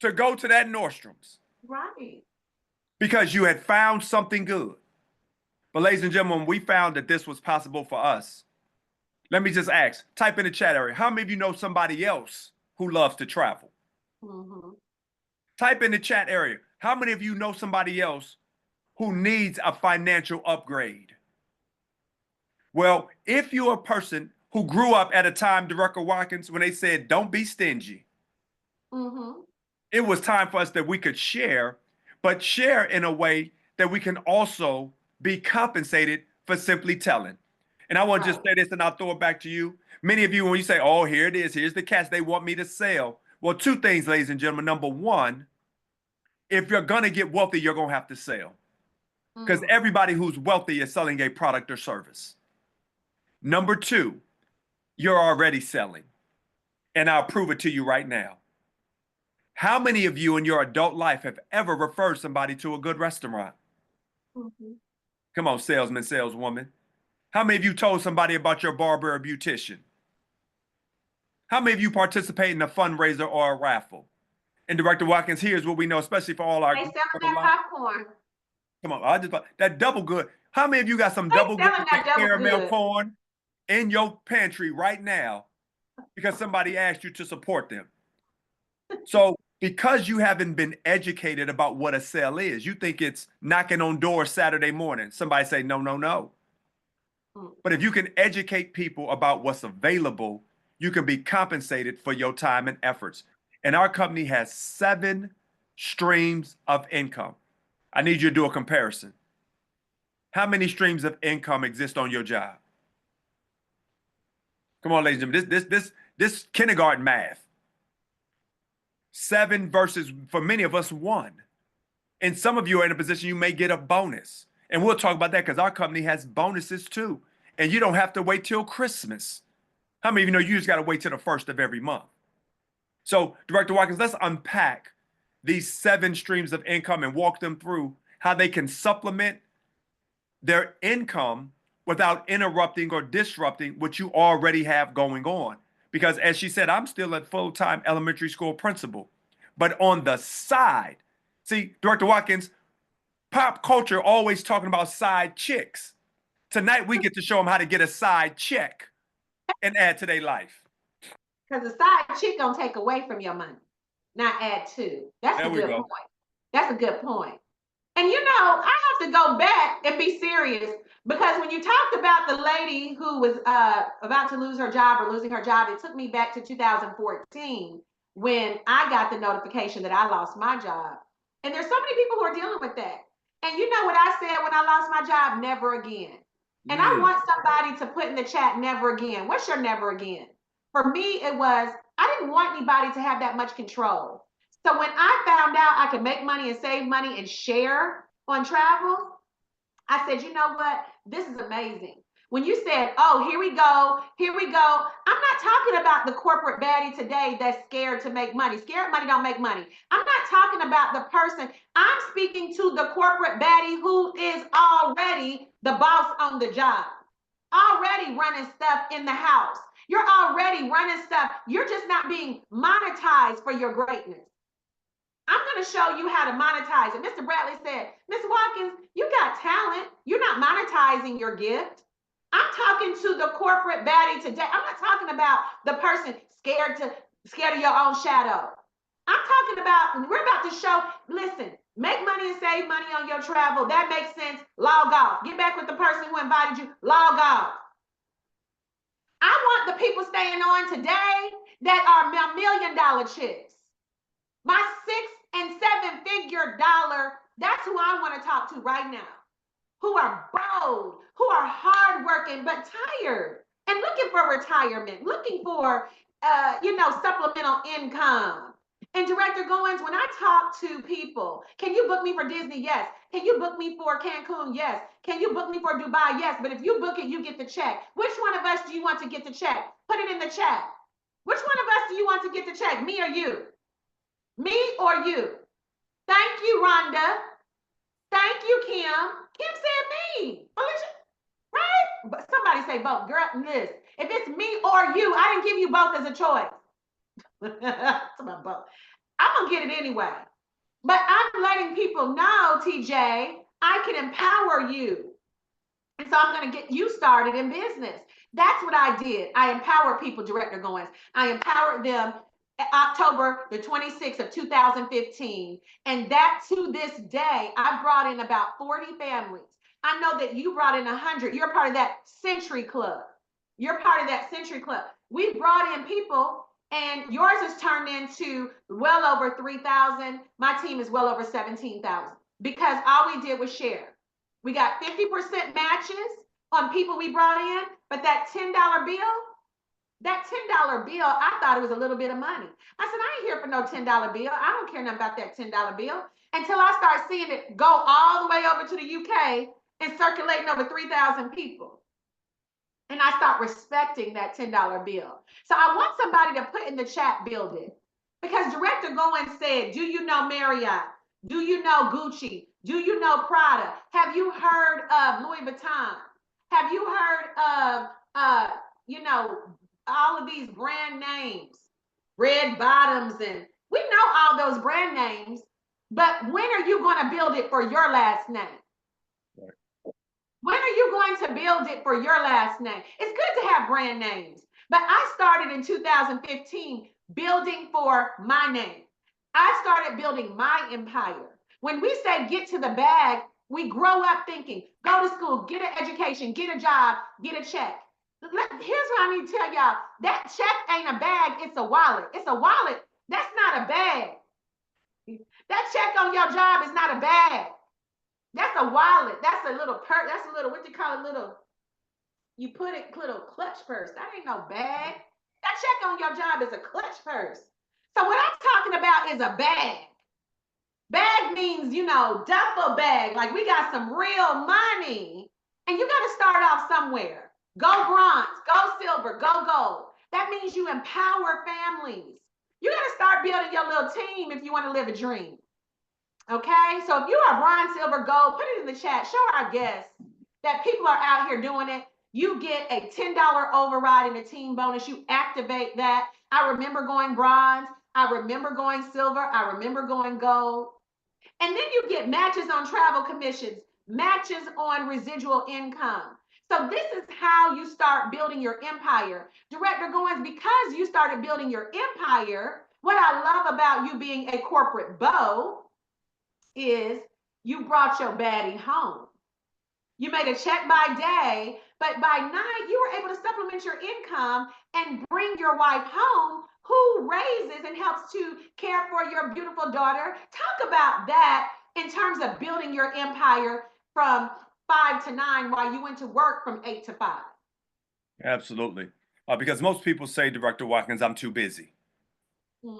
to go to that Nordstrom's. Right. Because you had found something good. But ladies and gentlemen, we found that this was possible for us. Let me just ask, type in the chat area, how many of you know somebody else who loves to travel? Mm-hmm. Type in the chat area, how many of you know somebody else who needs a financial upgrade? Well, if you're a person who grew up at a time, Director Watkins, when they said, don't be stingy, it was time for us that we could share, but share in a way that we can also be compensated for simply telling. And I want to just say this and I'll throw it back to you. Many of you, when you say, oh, here it is, here's the cash they want me to sell. Well, two things, ladies and gentlemen. Number one, if you're going to get wealthy, you're going to have to sell. Because everybody who's wealthy is selling a product or service. Number two, you're already selling. And I'll prove it to you right now. How many of you in your adult life have ever referred somebody to a good restaurant? Come on, salesman, saleswoman. How many of you told somebody about your barber or beautician? How many of you participate in a fundraiser or a raffle? And Director Watkins, here's what we know, especially for all our— They selling that popcorn. Come on, that double good. How many of you got some double good caramel corn in your pantry right now because somebody asked you to support them? So because you haven't been educated about what a sale is, you think it's knocking on doors Saturday morning. Somebody say, no, no, no. But if you can educate people about what's available, you can be compensated for your time and efforts. And our company has 7 streams of income. I need you to do a comparison. How many streams of income exist on your job? Come on, ladies and gentlemen. This kindergarten math. 7 versus, for many of us, 1. And some of you are in a position you may get a bonus. And we'll talk about that because our company has bonuses too. And you don't have to wait till Christmas. How many of you know you just got to wait till the first of every month? So, Director Watkins, let's unpack these 7 streams of income and walk them through how they can supplement their income without interrupting or disrupting what you already have going on. Because as she said, I'm still a full-time elementary school principal. But on the side, see, Director Watkins, pop culture always talking about side chicks. Tonight, we get to show them how to get a side check and add to their life. Because the side chick gonna take away from your money, not add to. That's a good point. That's a good point. And you know, I have to go back and be serious because when you talked about the lady who was about to lose her job or losing her job, it took me back to 2014 when I got the notification that I lost my job. And there's so many people who are dealing with that. And you know what I said when I lost my job? Never again. And I want somebody to put in the chat, never again. What's your never again? For me, it was, I didn't want anybody to have that much control. So when I found out I could make money and save money and share on travel, I said, you know what? This is amazing. When you said, oh, here we go, I'm not talking about the corporate baddie today that's scared to make money. Scared money don't make money. I'm not talking about the person. I'm speaking to the corporate baddie who is already the boss on the job, already running stuff in the house. You're already running stuff. You're just not being monetized for your greatness. I'm going to show you how to monetize it. Mr. Bradley said, Ms. Watkins, you got talent. You're not monetizing your gift. I'm talking to the corporate baddie today. I'm not talking about the person scared of your own shadow. I'm talking about, we're about to show, listen, make money and save money on your travel. That makes sense. Log off. Get back with the person who invited you. Log off. I want the people staying on today that are $1 million chicks. My 6 and 7 figure dollar, that's who I want to talk to right now. Who are bold, who are hardworking, but tired and looking for retirement, looking for, supplemental income. And Director Goins, when I talk to people, can you book me for Disney? Yes. Can you book me for Cancun? Yes. Can you book me for Dubai? Yes. But if you book it, you get the check. Which one of us do you want to get the check? Put it in the chat. Which one of us do you want to get the check? Me or you? Me or you? Thank you, Rhonda. Thank you, Kim. Kim said me. Alicia, right? But somebody say both. Girl, listen. If it's me or you, I didn't give you both as a choice. Both. I'm going to get it anyway. But I'm letting people know, TJ, I can empower you. And so I'm going to get you started in business. That's what I did. I empower people, Director Goins. I empowered them October the 26th of 2015. And that to this day, I brought in about 40 families. I know that you brought in 100. You're part of that Century Club. You're part of that Century Club. We brought in people and yours has turned into well over 3,000. My team is well over 17,000 because all we did was share. We got 50% matches on people we brought in, but that $10 bill, I thought it was a little bit of money. I said, I ain't here for no $10 bill. I don't care nothing about that $10 bill until I start seeing it go all the way over to the UK and circulating over 3,000 people. And I start respecting that $10 bill. So I want somebody to put in the chat, build it. Because Director Goins said, do you know Marriott? Do you know Gucci? Do you know Prada? Have you heard of Louis Vuitton? Have you heard of, all of these brand names, Red Bottoms, and we know all those brand names, but when are you going to build it for your last name? When are you going to build it for your last name? It's good to have brand names, but I started in 2015 building for my name. I started building my empire. When we say get to the bag, we grow up thinking, go to school, get an education, get a job, get a check. Here's what I need to tell y'all. That check ain't a bag, it's a wallet. It's a wallet. That's not a bag. That check on your job is not a bag. That's a wallet. That's a little purse. That's a little, what do you call it? Little, you put it, little clutch purse. That ain't no bag. That check on your job is a clutch purse. So what I'm talking about is a bag. Bag means, duffel bag. Like we got some real money. And you got to start off somewhere. Go bronze, go silver, go gold. That means you empower families. You got to start building your little team if you want to live a dream. Okay? So if you are bronze, silver, gold, put it in the chat. Show our guests that people are out here doing it. You get a $10 override and a team bonus. You activate that. I remember going bronze. I remember going silver. I remember going gold. And then you get matches on travel commissions, matches on residual income. So this is how you start building your empire. Director Goins, because you started building your empire, what I love about you being a corporate beau is you brought your baddie home. You made a check by day, but by night you were able to supplement your income and bring your wife home, who raises and helps to care for your beautiful daughter. Talk about that in terms of building your empire from 5 to 9 while you went to work from 8 to 5. Absolutely. Because most people say, Director Watkins, I'm too busy.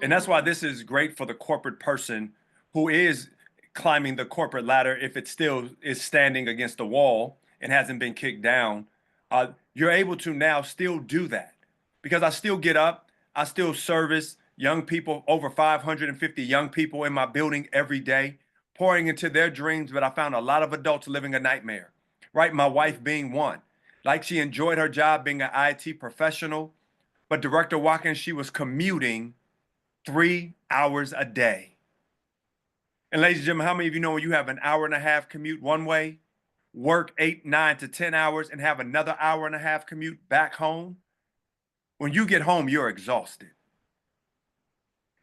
And that's why this is great for the corporate person who is climbing the corporate ladder. If it still is standing against the wall and hasn't been kicked down, you're able to now still do that, because I still get up, I still service young people, over 550 young people in my building every day, pouring into their dreams. But I found a lot of adults living a nightmare, right? My wife being one. Like, she enjoyed her job being an IT professional, but Director Watkins, she was commuting 3 hours a day. And ladies and gentlemen, how many of you know when you have an hour and a half commute one way, work 8, 9 to 10 hours, and have another hour and a half commute back home? When you get home, you're exhausted.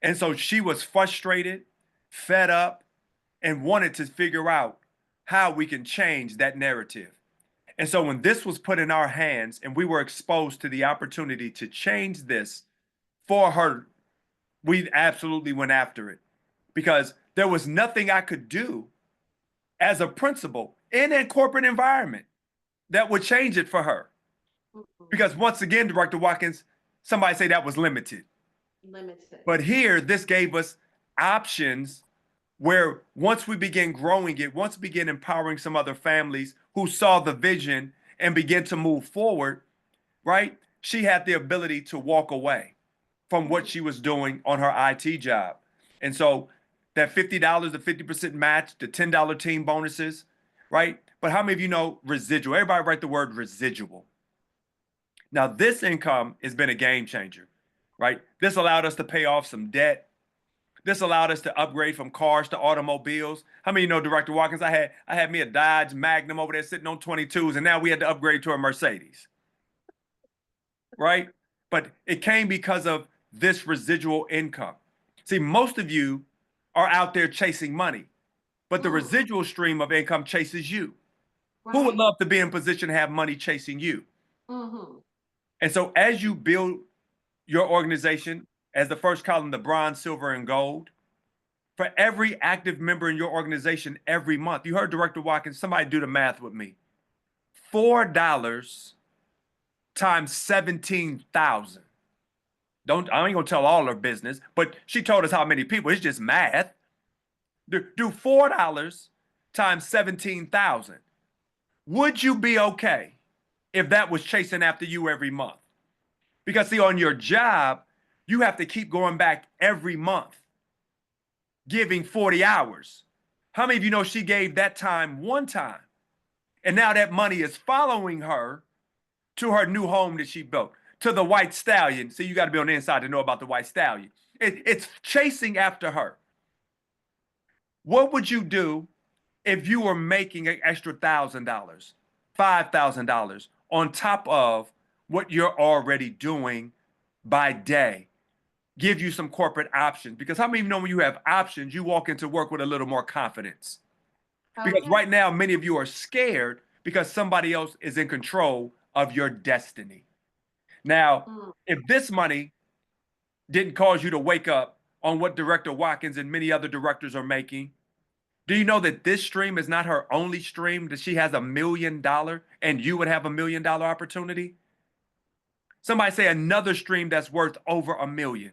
And so she was frustrated, fed up, and wanted to figure out how we can change that narrative. And so when this was put in our hands and we were exposed to the opportunity to change this for her, we absolutely went after it, because there was nothing I could do as a principal in a corporate environment that would change it for her. Because once again, Director Watkins, somebody say that was limited. Limited. But here, this gave us options where once we begin growing it, once we begin empowering some other families who saw the vision and begin to move forward, right? She had the ability to walk away from what she was doing on her IT job. And so that $50, the 50% match, the $10 team bonuses, right? But how many of you know residual? Everybody write the word residual. Now, this income has been a game changer, right? This allowed us to pay off some debt. This allowed us to upgrade from cars to automobiles. How many of you know, Director Watkins, I had me a Dodge Magnum over there sitting on 22s, and now we had to upgrade to a Mercedes, right? But it came because of this residual income. See, most of you are out there chasing money, but the residual stream of income chases you. Right. Who would love to be in position to have money chasing you? And so as you build your organization, as the first column, the bronze, silver, and gold, for every active member in your organization every month, you heard Director Watkins, somebody do the math with me. $4 times 17,000. I ain't gonna tell all her business, but she told us how many people. It's just math. Do $4 times 17,000. Would you be okay if that was chasing after you every month? Because see, on your job, you have to keep going back every month, giving 40 hours. How many of you know she gave that time one time? And now that money is following her to her new home that she built, to the white stallion. See, you got to be on the inside to know about the white stallion. It's chasing after her. What would you do if you were making an extra $1,000, $5,000 on top of what you're already doing by day? give you some corporate options. Because how many of you know when you have options, you walk into work with a little more confidence? Because Okay. right now, many of you are scared because somebody else is in control of your destiny. Now, Mm. if this money didn't cause you to wake up on what Director Watkins and many other directors are making, do you know that this stream is not her only stream, that she has $1 million and you would have $1 million opportunity? Somebody say another stream that's worth over $1 million.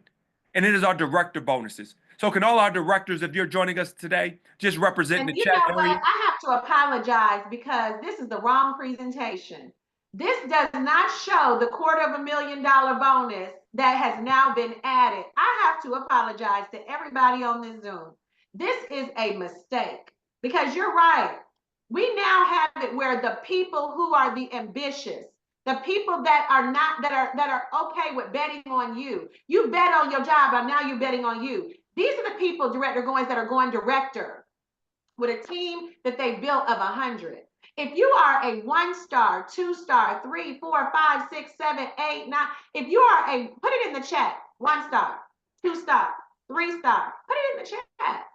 And it is our director bonuses. So can all our directors, if you're joining us today, just represent in And the you chat know area? what? I have to apologize because this is the wrong presentation. This does not show the $250,000 bonus that has now been added. I have to apologize to everybody on this Zoom. This is a mistake because you're right. We now have it where the people who are the ambitious, the people that are not that are okay with betting on you. You bet on your job, but now you're betting on you. These are the people, Director Goins, that are going director with a team that they built of 100. If you are a 1-star, 2-star, 3, 4, 5, 6, 7, 8, 9, if you are a, put it in the chat, 1-star, 2-star, 3-star, put it in the chat.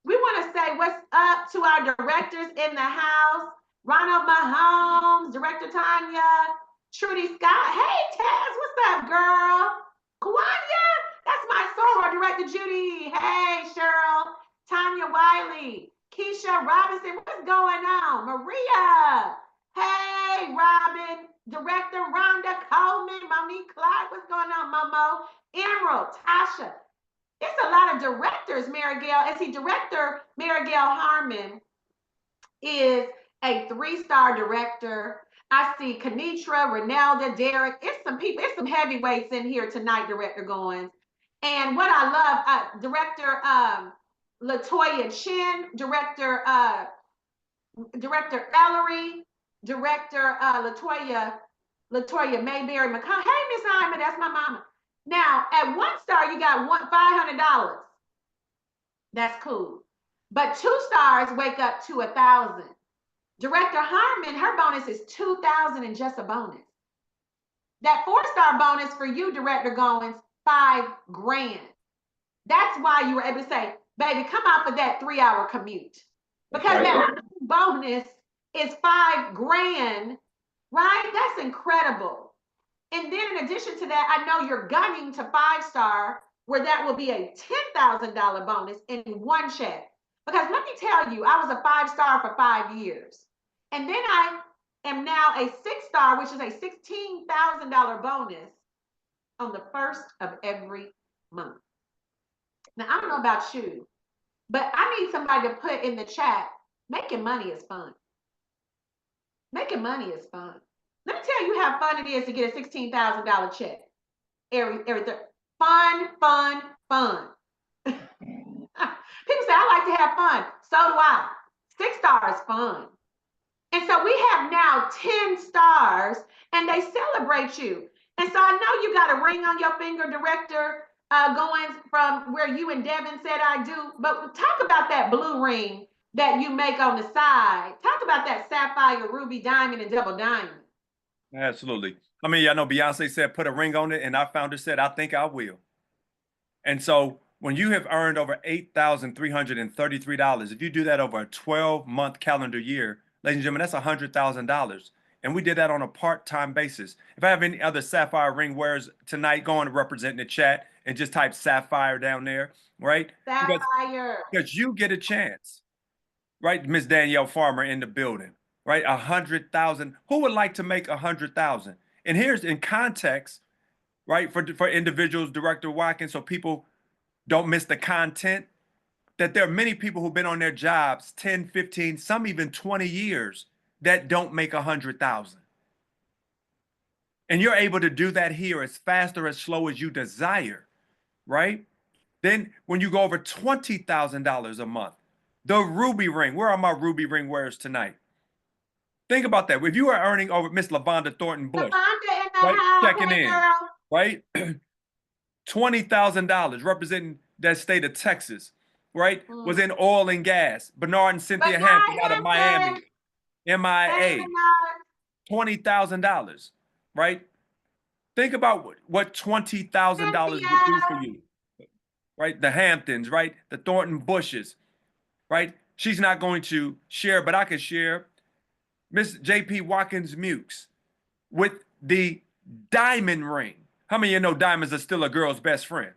We want to say what's up to our directors in the house. Ronald Mahomes, Director Tanya, Trudy Scott. Hey, Taz, what's up, girl? Kawanya, that's my soror, Director Judy. Hey, Cheryl, Tanya Wiley, Keisha Robinson, what's going on? Maria, hey, Robin, Director Rhonda Coleman, Monique Clark, what's going on, Momo? Emerald, Tasha, it's a lot of directors, Mary Gail. And see, Director Mary Gail Harmon is a 3-star director. I see Kenitra, Renelda, Derek. It's some people, it's some heavyweights in here tonight, Director Goins. And what I love, Director Latoya Chin, Director Ellery, Director Latoya Mayberry McConnell. Hey, Miss Hyman, that's my mama. Now, at 1-star, you got $500. That's cool. But 2-stars wake up to 1,000. Director Harmon, her bonus is 2,000 and just a bonus. That 4-star bonus for you, Director Goins, $5,000. That's why you were able to say, baby, come out for that 3-hour commute. Because that bonus is $5,000, right? That's incredible. And then in addition to that, I know you're gunning to 5-star, where that will be a $10,000 bonus in one check. Because let me tell you, I was a 5-star for 5 years. And then I am now a 6-star, which is a $16,000 bonus on the first of every month. Now, I don't know about you, but I need somebody to put in the chat, making money is fun. Making money is fun. Let me tell you how fun it is to get a $16,000 check. Everything. Fun, fun, fun. People say, I like to have fun. So do I. 6-star is fun. And so we have now 10 stars and they celebrate you. And so I know you got a ring on your finger, Director Goins, from where you and Devin said I do. But talk about that blue ring that you make on the side. Talk about that sapphire, ruby, diamond, and double diamond. Absolutely. I mean, I know Beyonce said put a ring on it, and our founder said, I think I will. And so when you have earned over $8,333, if you do that over a 12-month calendar year, ladies and gentlemen, that's $100,000. And we did that on a part-time basis. If I have any other sapphire ring wearers tonight, go on and represent in the chat and just type sapphire down there, right? Sapphire. Because you get a chance, right? Miss Danielle Farmer in the building, right? 100,000. Who would like to make 100,000? And here's in context, right? For individuals, Director Watkins, so people don't miss the content, that there are many people who've been on their jobs 10, 15, some even 20 years that don't make 100,000. And you're able to do that here as fast or as slow as you desire, right? Then when you go over $20,000 a month, the ruby ring, where are my ruby ring wearers tonight? Think about that. If you are earning over Miss LaVonda Thornton Bush, LaVonda in the right, house, checking hey in, girl. right? $20,000 representing that state of Texas, right? Was in oil and gas. Bernard and Cynthia Bernard Hampton out of Hampton. Miami, Hey, MIA, Bernard. $20,000, right? Think about what $20,000 Cynthia. would do for you. right? The Hamptons, right? The Thornton Bushes, right? She's not going to share, but I can share. Miss JP Watkins Mukes with the diamond ring. How many of you know diamonds are still a girl's best friend?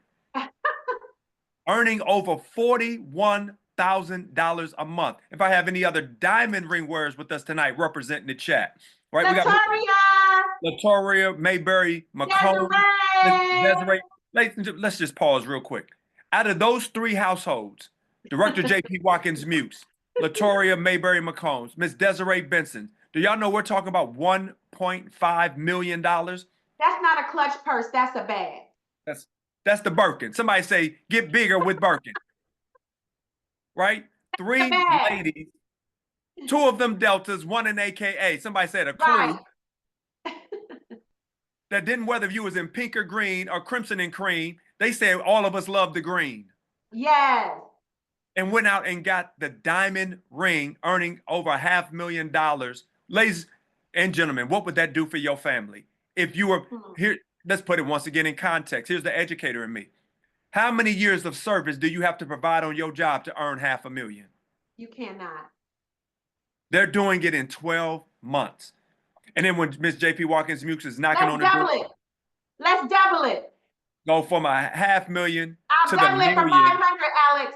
Earning over $41,000 a month. If I have any other diamond ring wearers with us tonight, representing the chat, right? We got Latoria, Mayberry, McComb, Desiree. Let's just pause real quick. Out of those three households, Director JP Watkins Mukes, Latoria, Mayberry, McCombs, Miss Desiree Benson, do y'all know we're talking about $1.5 million? That's not a clutch purse, that's a bag. That's the Birkin. Somebody say, get bigger with Birkin. Right? Three ladies, two of them Deltas, one an AKA. Somebody said a crew. Right. That didn't whether you was in pink or green or crimson and cream. They said all of us love the green. Yes. And went out and got the diamond ring, earning over $500,000. Ladies and gentlemen, what would that do for your family? If you were here, let's put it once again in context. Here's the educator in me. How many years of service do you have to provide on your job to earn $500,000? You cannot. They're doing it in 12 months. And then when Miss JP Watkins Mukes is knocking on the door. Let's double it. Go from $500,000 to double the it for 500, Alex.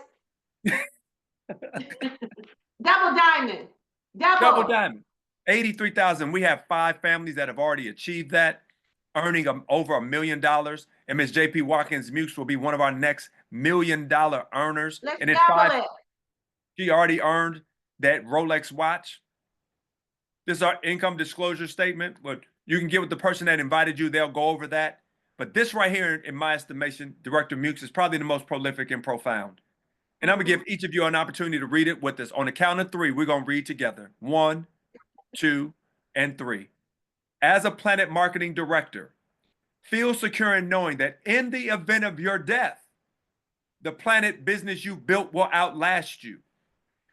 Double diamond. Double diamond. 83,000. We have 5 families that have already achieved that, earning over $1 million. And Miss JP Watkins Mukes will be one of our next $1 million earners. Let's and double it. She already earned that Rolex watch. This is our income disclosure statement, but you can get with the person that invited you. They'll go over that. But this right here, in my estimation, Director Mukes, is probably the most prolific and profound. And I'm going to give each of you an opportunity to read it with us. On the count of 3, we're going to read together. 1, 2, and 3. As a Planet Marketing Director, feel secure in knowing that in the event of your death, the Planet business you built will outlast you.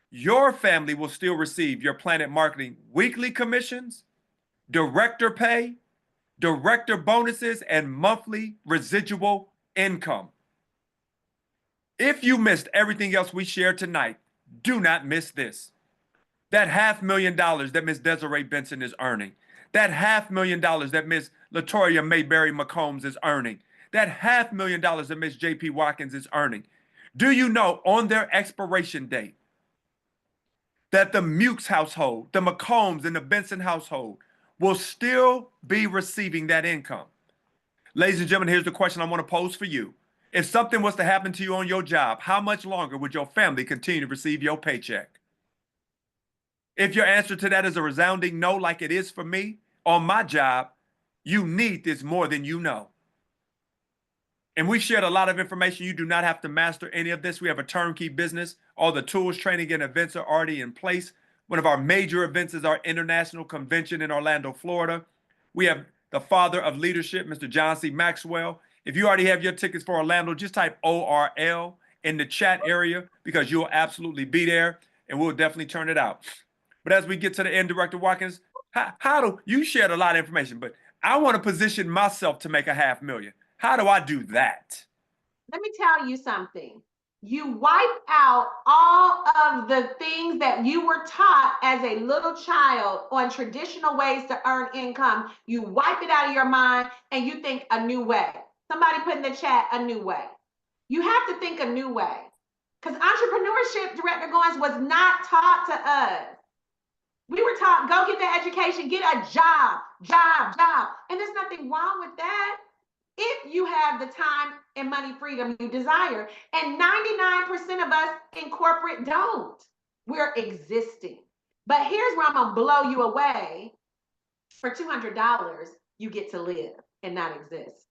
Your family will still receive your Planet Marketing weekly commissions, director pay, director bonuses, and monthly residual income. If you missed everything else we shared tonight, do not miss this. That $500,000 that Miss Desiree Benson is earning, that $500,000 that Miss Latoria Mayberry McCombs is earning, that $500,000 that Miss JP Watkins is earning. Do you know on their expiration date that the Mukes household, the McCombs and the Benson household will still be receiving that income? Ladies and gentlemen, here's the question I want to pose for you. If something was to happen to you on your job, how much longer would your family continue to receive your paycheck? If your answer to that is a resounding no, like it is for me, on my job, you need this more than you know. And we shared a lot of information. You do not have to master any of this. We have a turnkey business. All the tools, training, and events are already in place. One of our major events is our international convention in Orlando, Florida. We have the father of leadership, Mr. John C. Maxwell. If you already have your tickets for Orlando, just type ORL in the chat area because you'll absolutely be there and we'll definitely turn it out. But as we get to the end, Director Watkins, how do you shared a lot of information, but I want to position myself to make $500,000. How do I do that? Let me tell you something. You wipe out all of the things that you were taught as a little child on traditional ways to earn income. You wipe it out of your mind and you think a new way. Somebody put in the chat a new way. You have to think a new way because entrepreneurship, Director Goins, was not taught to us. We were taught, go get the education, get a job. And there's nothing wrong with that if you have the time and money freedom you desire. And 99% of us in corporate don't. We're existing. But here's where I'm going to blow you away. For $200, you get to live and not exist.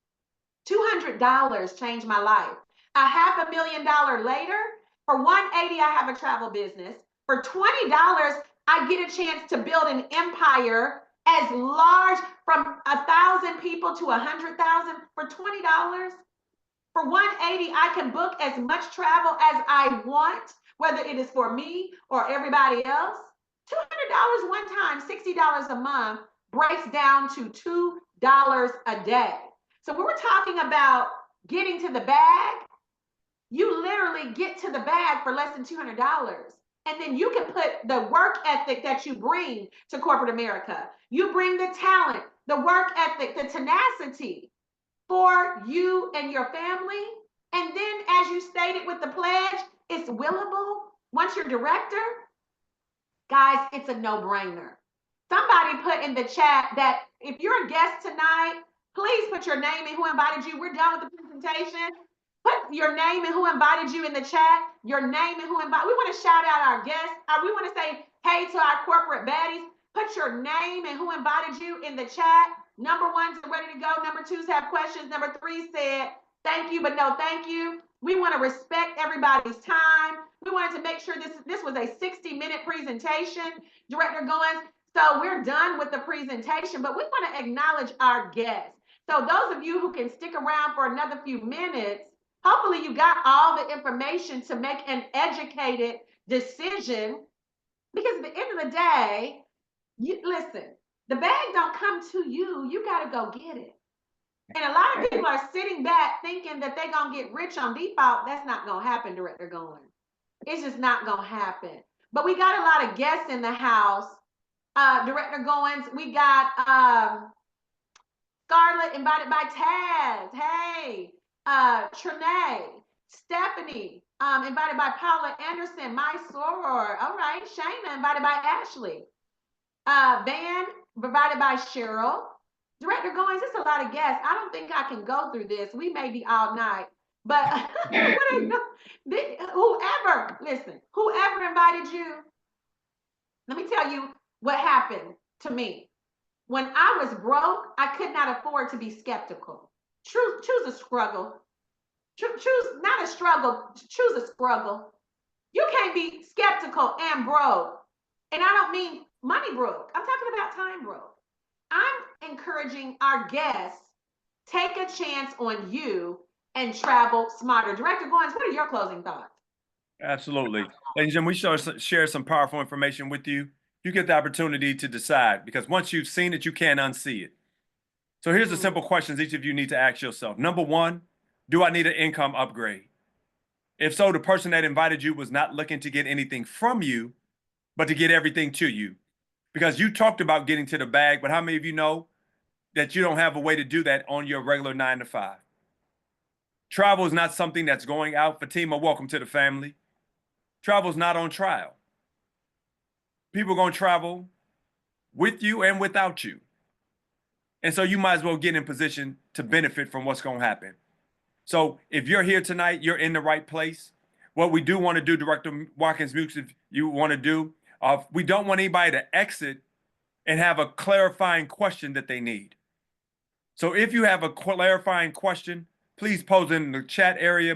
$200 changed my life. $500,000 later, for $180, I have a travel business. For $20, I get a chance to build an empire as large from 1,000 people to 100,000 for $20. For $180, I can book as much travel as I want, whether it is for me or everybody else. $200 one time, $60 a month breaks down to $2 a day. So when we're talking about getting to the bag, You literally get to the bag for less than $200. And then you can put the work ethic that you bring to corporate America. You bring the talent, the work ethic, the tenacity for you and your family. And then, as you stated with the pledge, it's willable. Once you're director, guys, it's a no-brainer. Somebody put in the chat that if you're a guest tonight, please put your name and who invited you. We're done with the presentation. Put your name and who invited you in the chat. Your name and who invited. We want to shout out our guests. We want to say hey to our corporate baddies. Put your name and who invited you in the chat. Number one's ready to go. Number two's have questions. Number three said thank you, but no thank you. We want to respect everybody's time. We wanted to make sure this was a 60-minute presentation, Director Goins. So we're done with the presentation, but we want to acknowledge our guests. So those of you who can stick around for another few minutes, hopefully you got all the information to make an educated decision, because at the end of the day, listen, the bag don't come to you. You got to go get it. And a lot of people are sitting back thinking that they're going to get rich on default. That's not going to happen, Director Goins. It's just not going to happen. But we got a lot of guests in the house. Director Goins, we got Scarlett invited by Taz. Hey, Trinae, Stephanie, invited by Paula Anderson, my soror. All right, Shayna invited by Ashley. Van invited by Cheryl. Director Goins, it's a lot of guests. I don't think I can go through this. We may be all night, but whoever, listen, whoever invited you, let me tell you what happened to me. When I was broke, I could not afford to be skeptical. Choose a struggle. Choose not a struggle, choose a struggle. You can't be skeptical and broke. And I don't mean money broke. I'm talking about time broke. I'm encouraging our guests, take a chance on you and travel smarter. Director Goins, what are your closing thoughts? Absolutely. Ladies and gentlemen, we share some powerful information with you. You get the opportunity to decide, because once you've seen it, you can't unsee it. So here's the simple questions each of you need to ask yourself. Number one, do I need an income upgrade? If so, the person that invited you was not looking to get anything from you, but to get everything to you. Because you talked about getting to the bag, but how many of you know that you don't have a way to do that on your regular 9 to 5? Travel is not something that's going out. Fatima, welcome to the family. Travel is not on trial. People are going to travel with you and without you. And so you might as well get in position to benefit from what's going to happen. So if you're here tonight, you're in the right place. What we do want to do, Director Watkins, if you want to do, we don't want anybody to exit and have a clarifying question that they need. So if you have a clarifying question, please pose in the chat area.